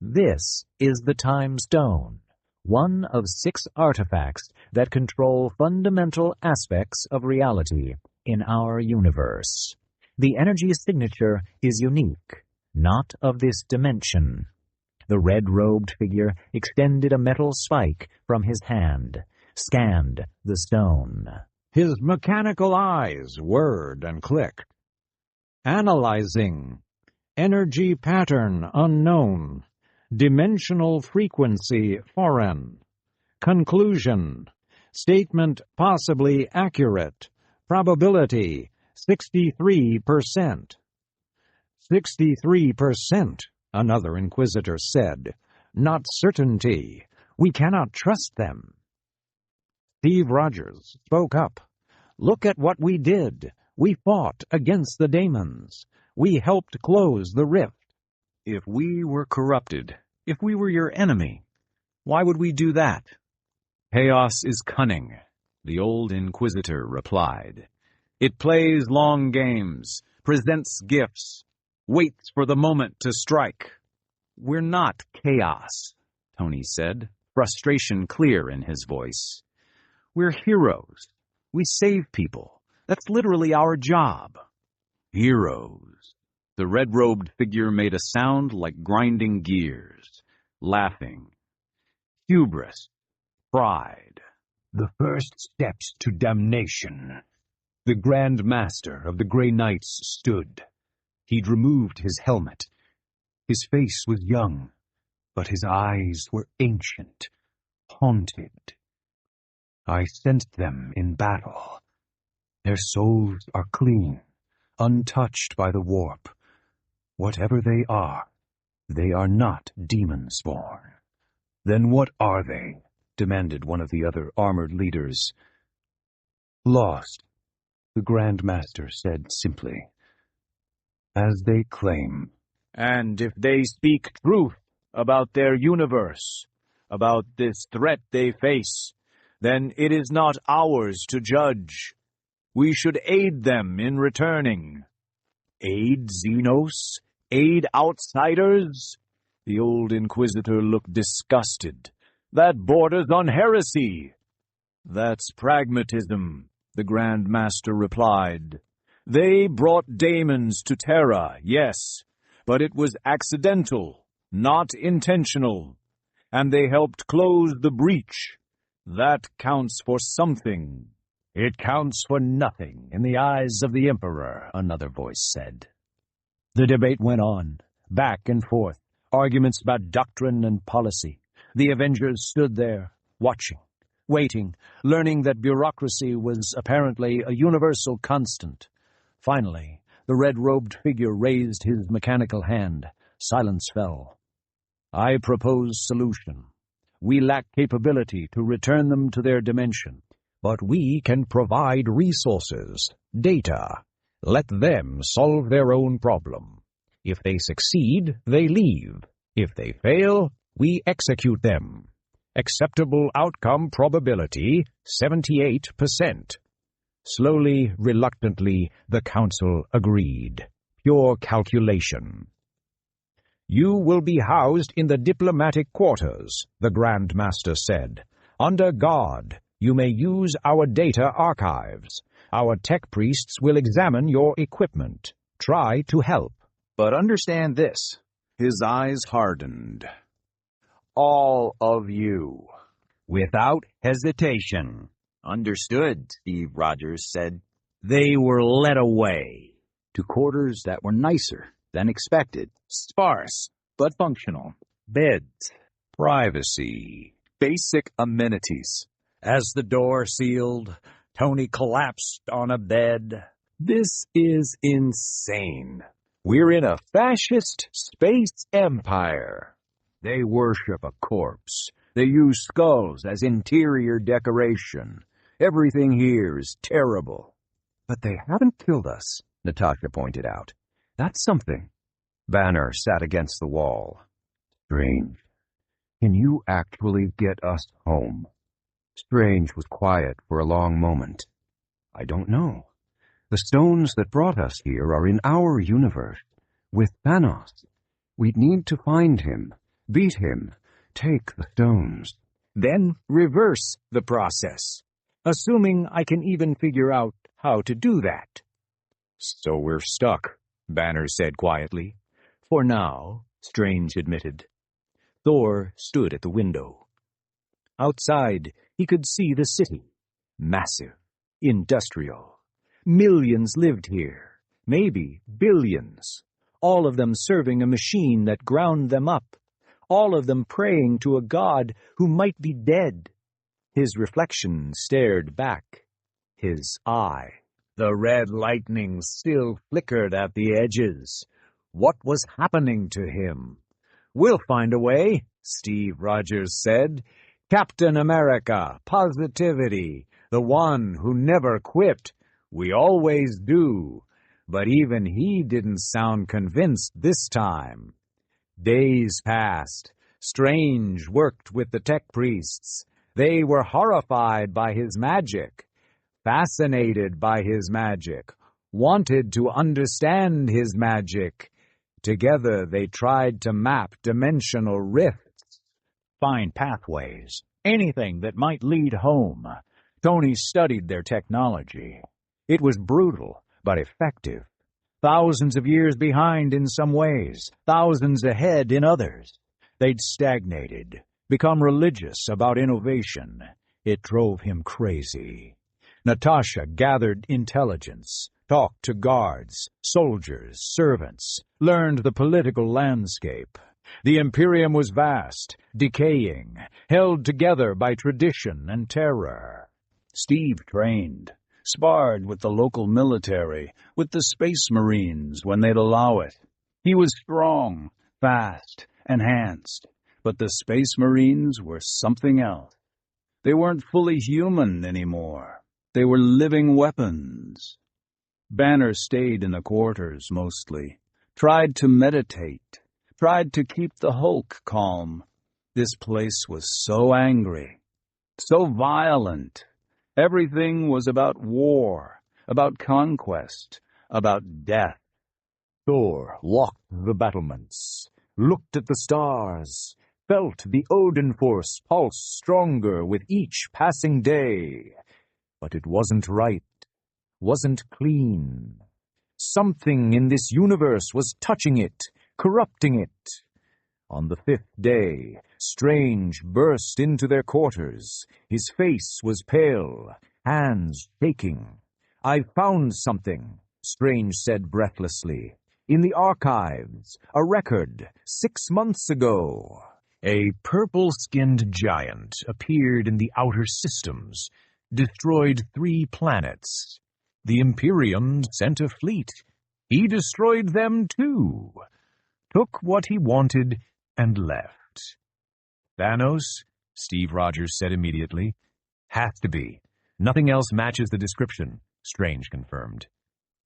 "This is the Time Stone, one of 6 artifacts that control fundamental aspects of reality in our universe. The energy signature is unique, not of this dimension." The red-robed figure extended a metal spike from his hand, scanned the stone. His mechanical eyes whirred and clicked. "Analyzing. Energy pattern unknown. Dimensional frequency foreign. Conclusion. Statement possibly accurate. Probability 63%. 63%, another inquisitor said. "Not certainty. We cannot trust them." Steve Rogers spoke up. "Look at what we did. We fought against the daemons. We helped close the rift." "If we were corrupted, if we were your enemy, why would we do that?" "Chaos is cunning," the old inquisitor replied. "It plays long games, presents gifts, waits for the moment to strike." "We're not chaos," Tony said, frustration clear in his voice. "We're heroes. We save people. That's literally our job." "Heroes." The red-robed figure made a sound like grinding gears, laughing. "Hubris. Pride. The first steps to damnation." The Grand Master of the Grey Knights stood. He'd removed his helmet. His face was young, but his eyes were ancient, haunted. I sensed them in battle. Their souls are clean, untouched by the warp. Whatever they are not demon-spawn. "Then what are they?" demanded one of the other armored leaders. "Lost," the Grand Master said simply. "As they claim." "And if they speak truth about their universe, about this threat they face, then it is not ours to judge. We should aid them in returning." Aid Xenos? Aid outsiders? The old Inquisitor looked disgusted. That borders on heresy. That's pragmatism, the Grand Master replied. They brought daemons to Terra, yes, but it was accidental, not intentional. And they helped close the breach. That counts for something. It counts for nothing in the eyes of the Emperor, another voice said. The debate went on, back and forth, arguments about doctrine and policy. The Avengers stood there, watching, waiting, learning that bureaucracy was apparently a universal constant. Finally, the red-robed figure raised his mechanical hand. Silence fell. I propose solution. We lack capability to return them to their dimension, but we can provide resources, data. Let them solve their own problem. If they succeed, they leave. If they fail, we execute them. Acceptable outcome probability, 78%. Slowly, reluctantly, the Council agreed. Pure calculation. You will be housed in the diplomatic quarters, the Grand Master said. Under guard, you may use our data archives. Our tech priests will examine your equipment. Try to help. But understand this. His eyes hardened. All of you. Without hesitation. Understood, Steve Rogers said. They were led away. To quarters that were nicer than expected. Sparse, but functional. Beds. Privacy. Basic amenities. As the door sealed, Tony collapsed on a bed. This is insane. We're in a fascist space empire. They worship a corpse. They use skulls as interior decoration. Everything here is terrible. But they haven't killed us, Natasha pointed out. That's something. Banner sat against the wall. Strange. Can you actually get us home? Strange was quiet for a long moment. I don't know. The stones that brought us here are in our universe, with Thanos. We'd need to find him, beat him, take the stones. Then reverse the process, assuming I can even figure out how to do that. So we're stuck, Banner said quietly. For now, Strange admitted. Thor stood at the window. Outside, he could see the city. Massive, industrial. Millions lived here, maybe billions. All of them serving a machine that ground them up. All of them praying to a god who might be dead. His reflection stared back. His eye. The red lightning still flickered at the edges. What was happening to him? We'll find a way, Steve Rogers said. Captain America, positivity, the one who never quit. We always do. But even he didn't sound convinced this time. Days passed. Strange worked with the tech priests. They were horrified by his magic, fascinated by his magic, wanted to understand his magic. Together they tried to map dimensional rifts, find pathways, anything that might lead home. Tony studied their technology. It was brutal, but effective. Thousands of years behind in some ways, thousands ahead in others. They'd stagnated, become religious about innovation. It drove him crazy. Natasha gathered intelligence, talked to guards, soldiers, servants, learned the political landscape. The Imperium was vast, decaying, held together by tradition and terror. Steve trained, sparred with the local military, with the Space Marines when they'd allow it. He was strong, fast, enhanced, but the Space Marines were something else. They weren't fully human anymore. They were living weapons. Banner stayed in the quarters mostly, tried to meditate, tried to keep the Hulk calm. This place was so angry, so violent. Everything was about war, about conquest, about death. Thor walked the battlements, looked at the stars, felt the Odin force pulse stronger with each passing day. But it wasn't right, wasn't clean. Something in this universe was touching it, corrupting it. On the 5th day, Strange burst into their quarters. His face was pale, hands shaking. "I found something," Strange said breathlessly. "In the archives, a record, 6 months ago." A purple-skinned giant appeared in the outer systems, destroyed 3 planets. The Imperium sent a fleet. He destroyed them too, took what he wanted, and left. "Thanos?" Steve Rogers said immediately. "Has to be. Nothing else matches the description," Strange confirmed.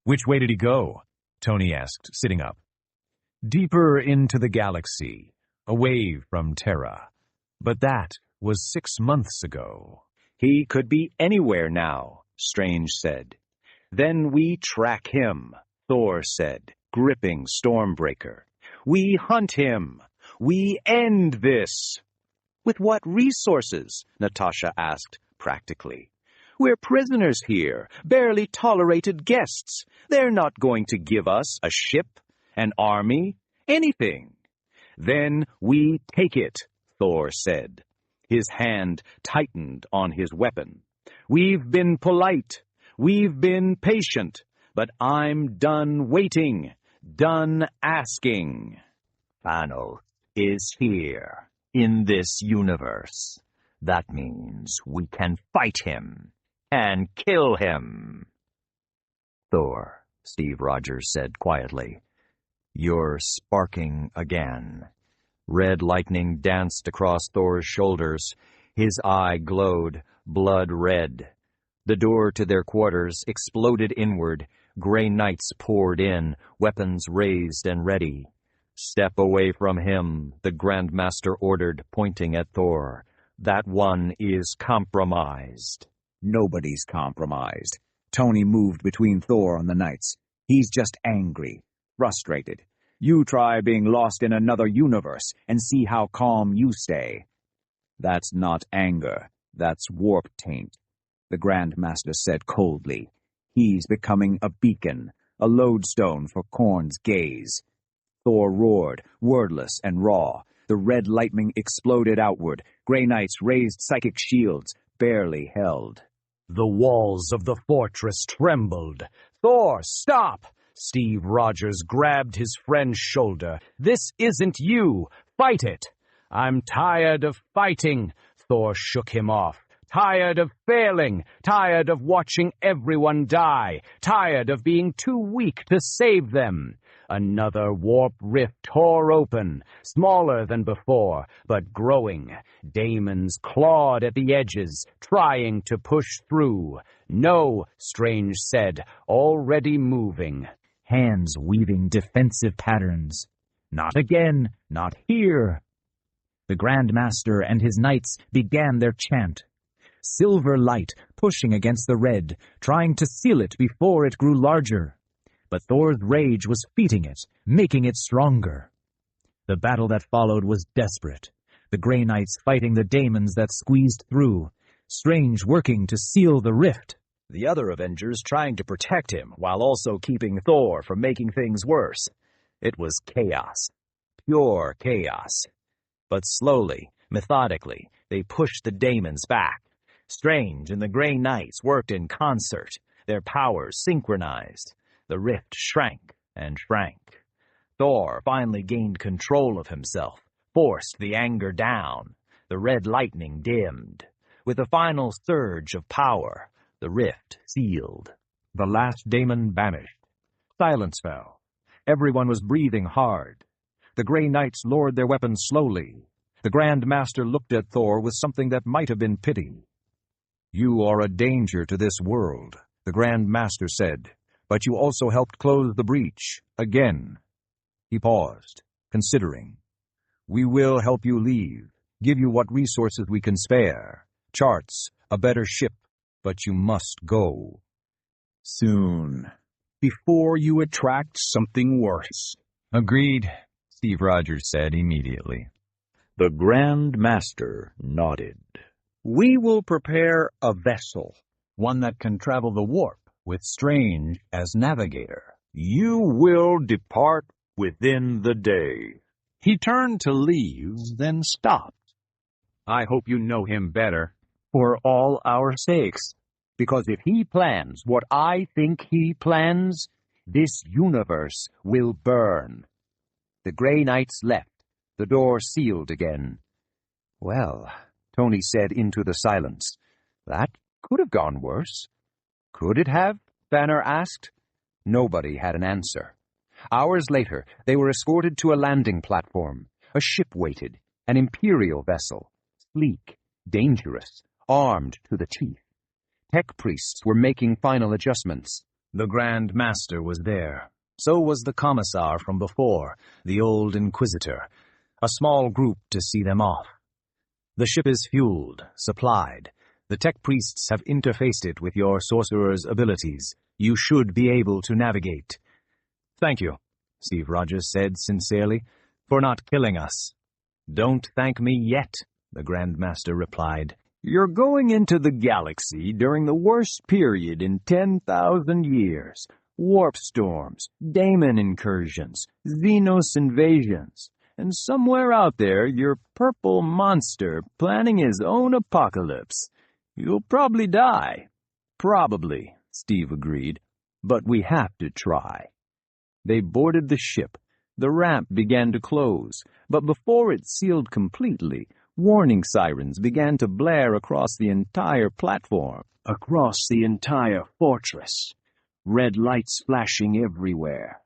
"Which way did he go?" Tony asked, sitting up. "Deeper into the galaxy, away from Terra. But that was 6 months ago." "He could be anywhere now," Strange said. "Then we track him," Thor said, gripping Stormbreaker. "We hunt him. We end this." "With what resources?" Natasha asked, practically. "We're prisoners here, barely tolerated guests. They're not going to give us a ship, an army, anything." "Then we take it," Thor said. His hand tightened on his weapon. "We've been polite. We've been patient. But I'm done waiting, done asking." Thanos is here, in this universe. That means we can fight him and kill him. "Thor," Steve Rogers said quietly, "you're sparking again." Red lightning danced across Thor's shoulders. His eye glowed, blood red. The door to their quarters exploded inward. Gray knights poured in, weapons raised and ready. "Step away from him," the Grandmaster ordered, pointing at Thor. "That one is compromised." "Nobody's compromised." Tony moved between Thor and the knights. "He's just angry, frustrated. You try being lost in another universe and see how calm you stay." "That's not anger. That's warp taint," the Grandmaster said coldly. "He's becoming a beacon, a lodestone for Khorne's gaze." Thor roared, wordless and raw. The red lightning exploded outward. Grey Knights raised psychic shields, barely held. The walls of the fortress trembled. "Thor, stop!" Steve Rogers grabbed his friend's shoulder. "This isn't you. Fight it." "I'm tired of fighting." Thor shook him off. "Tired of failing, tired of watching everyone die, tired of being too weak to save them." Another warp rift tore open, smaller than before, but growing. Daemons clawed at the edges, trying to push through. "No," Strange said, already moving. Hands weaving defensive patterns. "Not again, not here." The Grandmaster and his knights began their chant. Silver light pushing against the red, trying to seal it before it grew larger. But Thor's rage was feeding it, making it stronger. The battle that followed was desperate. The Grey Knights fighting the daemons that squeezed through. Strange working to seal the rift. The other Avengers trying to protect him while also keeping Thor from making things worse. It was chaos. Pure chaos. But slowly, methodically, they pushed the daemons back. Strange and the Grey Knights worked in concert, their powers synchronized. The rift shrank and shrank. Thor finally gained control of himself, forced the anger down. The red lightning dimmed. With a final surge of power, the rift sealed. The last daemon vanished. Silence fell. Everyone was breathing hard. The Grey Knights lowered their weapons slowly. The Grand Master looked at Thor with something that might have been pity. "You are a danger to this world," the Grand Master said, "but you also helped close the breach, again." He paused, considering. "We will help you leave, give you what resources we can spare, charts, a better ship, but you must go." "Soon." before you attract something worse. Agreed, Steve Rogers said immediately. The Grand Master nodded. We will prepare a vessel, one that can travel the warp with Strange as navigator. You will depart within the day. He turned to leave, then stopped. I hope you know him better. For all our sakes. Because if he plans what I think he plans, this universe will burn. The Grey Knights left, the door sealed again. Well, Tony said into the silence, that could have gone worse. Could it have? Banner asked. Nobody had an answer. Hours later, they were escorted to a landing platform. A ship waited, an Imperial vessel, sleek, dangerous, armed to the teeth. Tech priests were making final adjustments. The Grand Master was there. So was the Commissar from before, the old Inquisitor. A small group to see them off. The ship is fueled, supplied. The tech priests have interfaced it with your sorcerer's abilities. You should be able to navigate. Thank you, Steve Rogers said sincerely, for not killing us. Don't thank me yet, the Grand Master replied. You're going into the galaxy during the worst period in 10,000 years. Warp storms, Daemon incursions, Xenos invasions. And somewhere out there, your purple monster planning his own apocalypse. You'll probably die. Probably, Steve agreed. But we have to try. They boarded the ship. The ramp began to close, but before it sealed completely, warning sirens began to blare across the entire platform, across the entire fortress. Red lights flashing everywhere.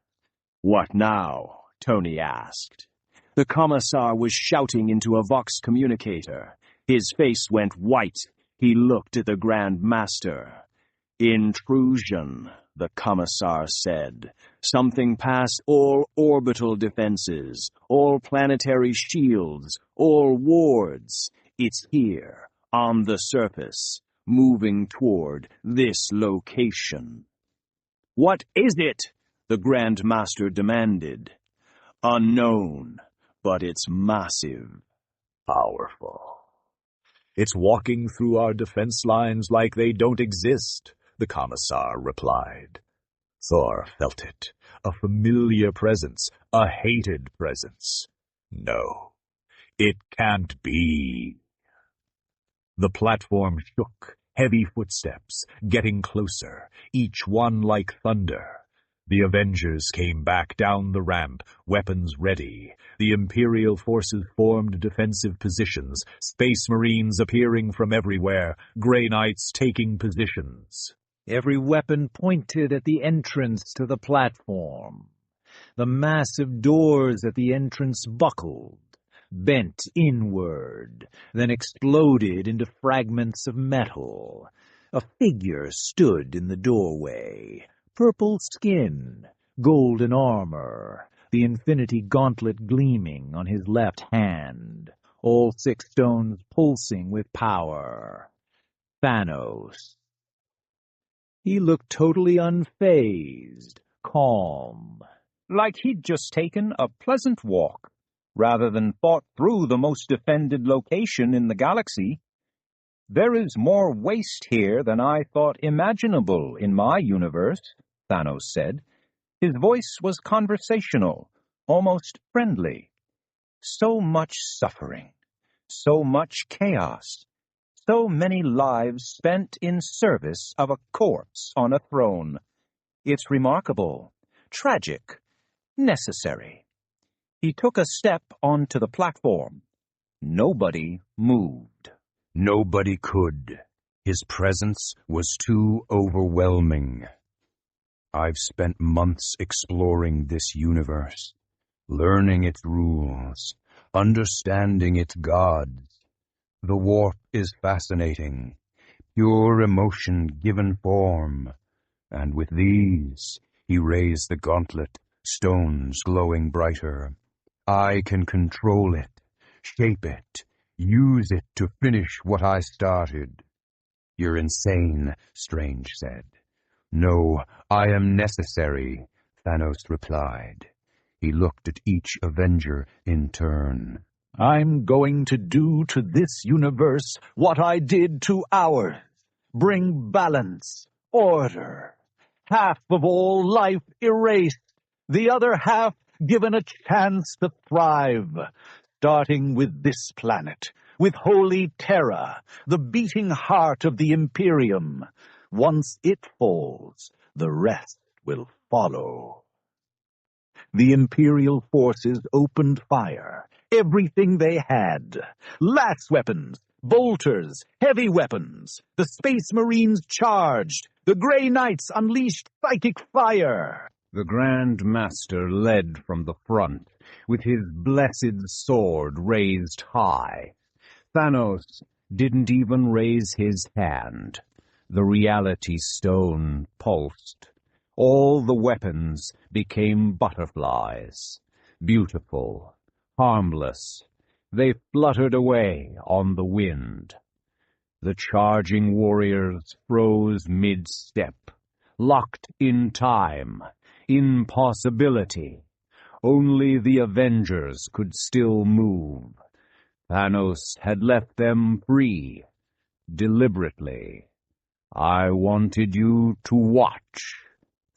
What now? Tony asked. The Commissar was shouting into a Vox communicator. His face went white. He looked at the Grand Master. Intrusion, the Commissar said. Something past all orbital defenses, all planetary shields, all wards. It's here, on the surface, moving toward this location. What is it? The Grand Master demanded. Unknown, but it's massive. Powerful. It's walking through our defense lines like they don't exist, the Commissar replied. Thor felt it, a familiar presence, a hated presence. No, it can't be. The platform shook, heavy footsteps, getting closer, each one like thunder. The Avengers came back down the ramp, weapons ready. The Imperial forces formed defensive positions, Space Marines appearing from everywhere, Grey Knights taking positions. Every weapon pointed at the entrance to the platform. The massive doors at the entrance buckled, bent inward, then exploded into fragments of metal. A figure stood in the doorway. Purple skin, golden armor, the infinity gauntlet gleaming on his left hand, all 6 stones pulsing with power. Thanos. He looked totally unfazed, calm, like he'd just taken a pleasant walk, rather than fought through the most defended location in the galaxy. There is more waste here than I thought imaginable in my universe, Thanos said. His voice was conversational, almost friendly. So much suffering, so much chaos, so many lives spent in service of a corpse on a throne. It's remarkable, tragic, necessary. He took a step onto the platform. Nobody moved. Nobody could. His presence was too overwhelming. I've spent months exploring this universe, learning its rules, understanding its gods. The warp is fascinating, pure emotion given form. And with these, he raised the gauntlet, stones glowing brighter. I can control it, shape it, use it to finish what I started. You're insane, Strange said. "No, I am necessary," Thanos replied. He looked at each Avenger in turn. "I'm going to do to this universe what I did to ours. Bring balance, order. Half of all life erased, the other half given a chance to thrive. Starting with this planet, with holy Terra, the beating heart of the Imperium. Once it falls, the rest will follow." The Imperial forces opened fire. Everything they had. Lance weapons, bolters, heavy weapons. The Space Marines charged. The Grey Knights unleashed psychic fire. The Grand Master led from the front, with his blessed sword raised high. Thanos didn't even raise his hand. The Reality Stone pulsed. All the weapons became butterflies. Beautiful, harmless. They fluttered away on the wind. The charging warriors froze mid-step, locked in time, impossibility. Only the Avengers could still move. Thanos had left them free, deliberately. "I wanted you to watch,"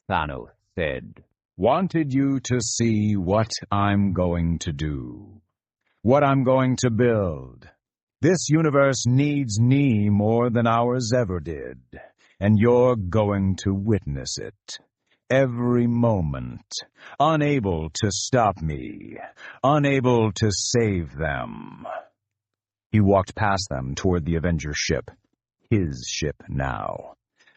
Thanos said. "Wanted you to see what I'm going to do, what I'm going to build. This universe needs me more than ours ever did, and you're going to witness it. Every moment, unable to stop me, unable to save them." He walked past them toward the Avengers ship. His ship now.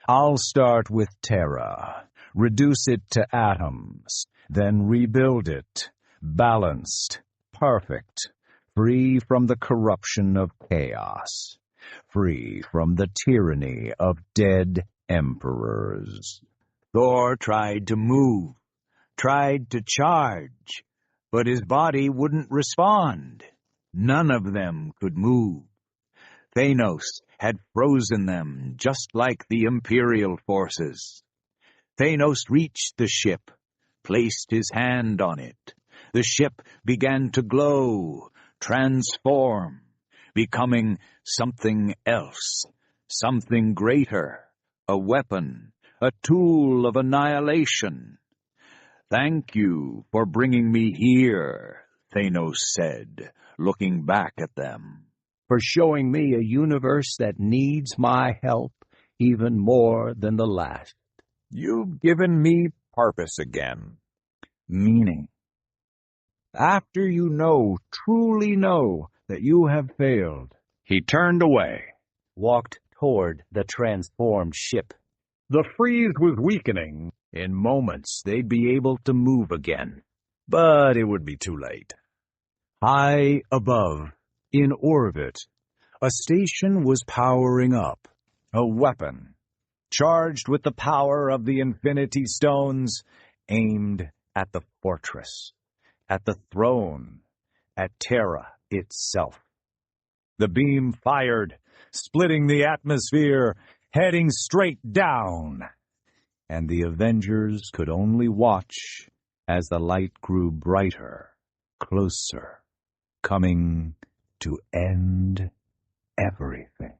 "I'll start with Terra. Reduce it to atoms, then rebuild it, balanced, perfect, free from the corruption of chaos, free from the tyranny of dead emperors." Thor tried to move, tried to charge, but his body wouldn't respond. None of them could move. Thanos had frozen them just like the Imperial forces. Thanos reached the ship, placed his hand on it. The ship began to glow, transform, becoming something else, something greater, a weapon, a tool of annihilation. "Thank you for bringing me here," Thanos said, looking back at them. "For showing me a universe that needs my help even more than the last. You've given me purpose again, meaning. After you truly know, that you have failed." He turned away, Walked toward the transformed ship. The freeze was weakening. In moments, they'd be able to move again. But it would be too late. High above, in orbit, a station was powering up. A weapon, charged with the power of the Infinity Stones, aimed at the fortress, at the throne, at Terra itself. The beam fired, splitting the atmosphere, heading straight down. And the Avengers could only watch as the light grew brighter, closer, coming to end everything.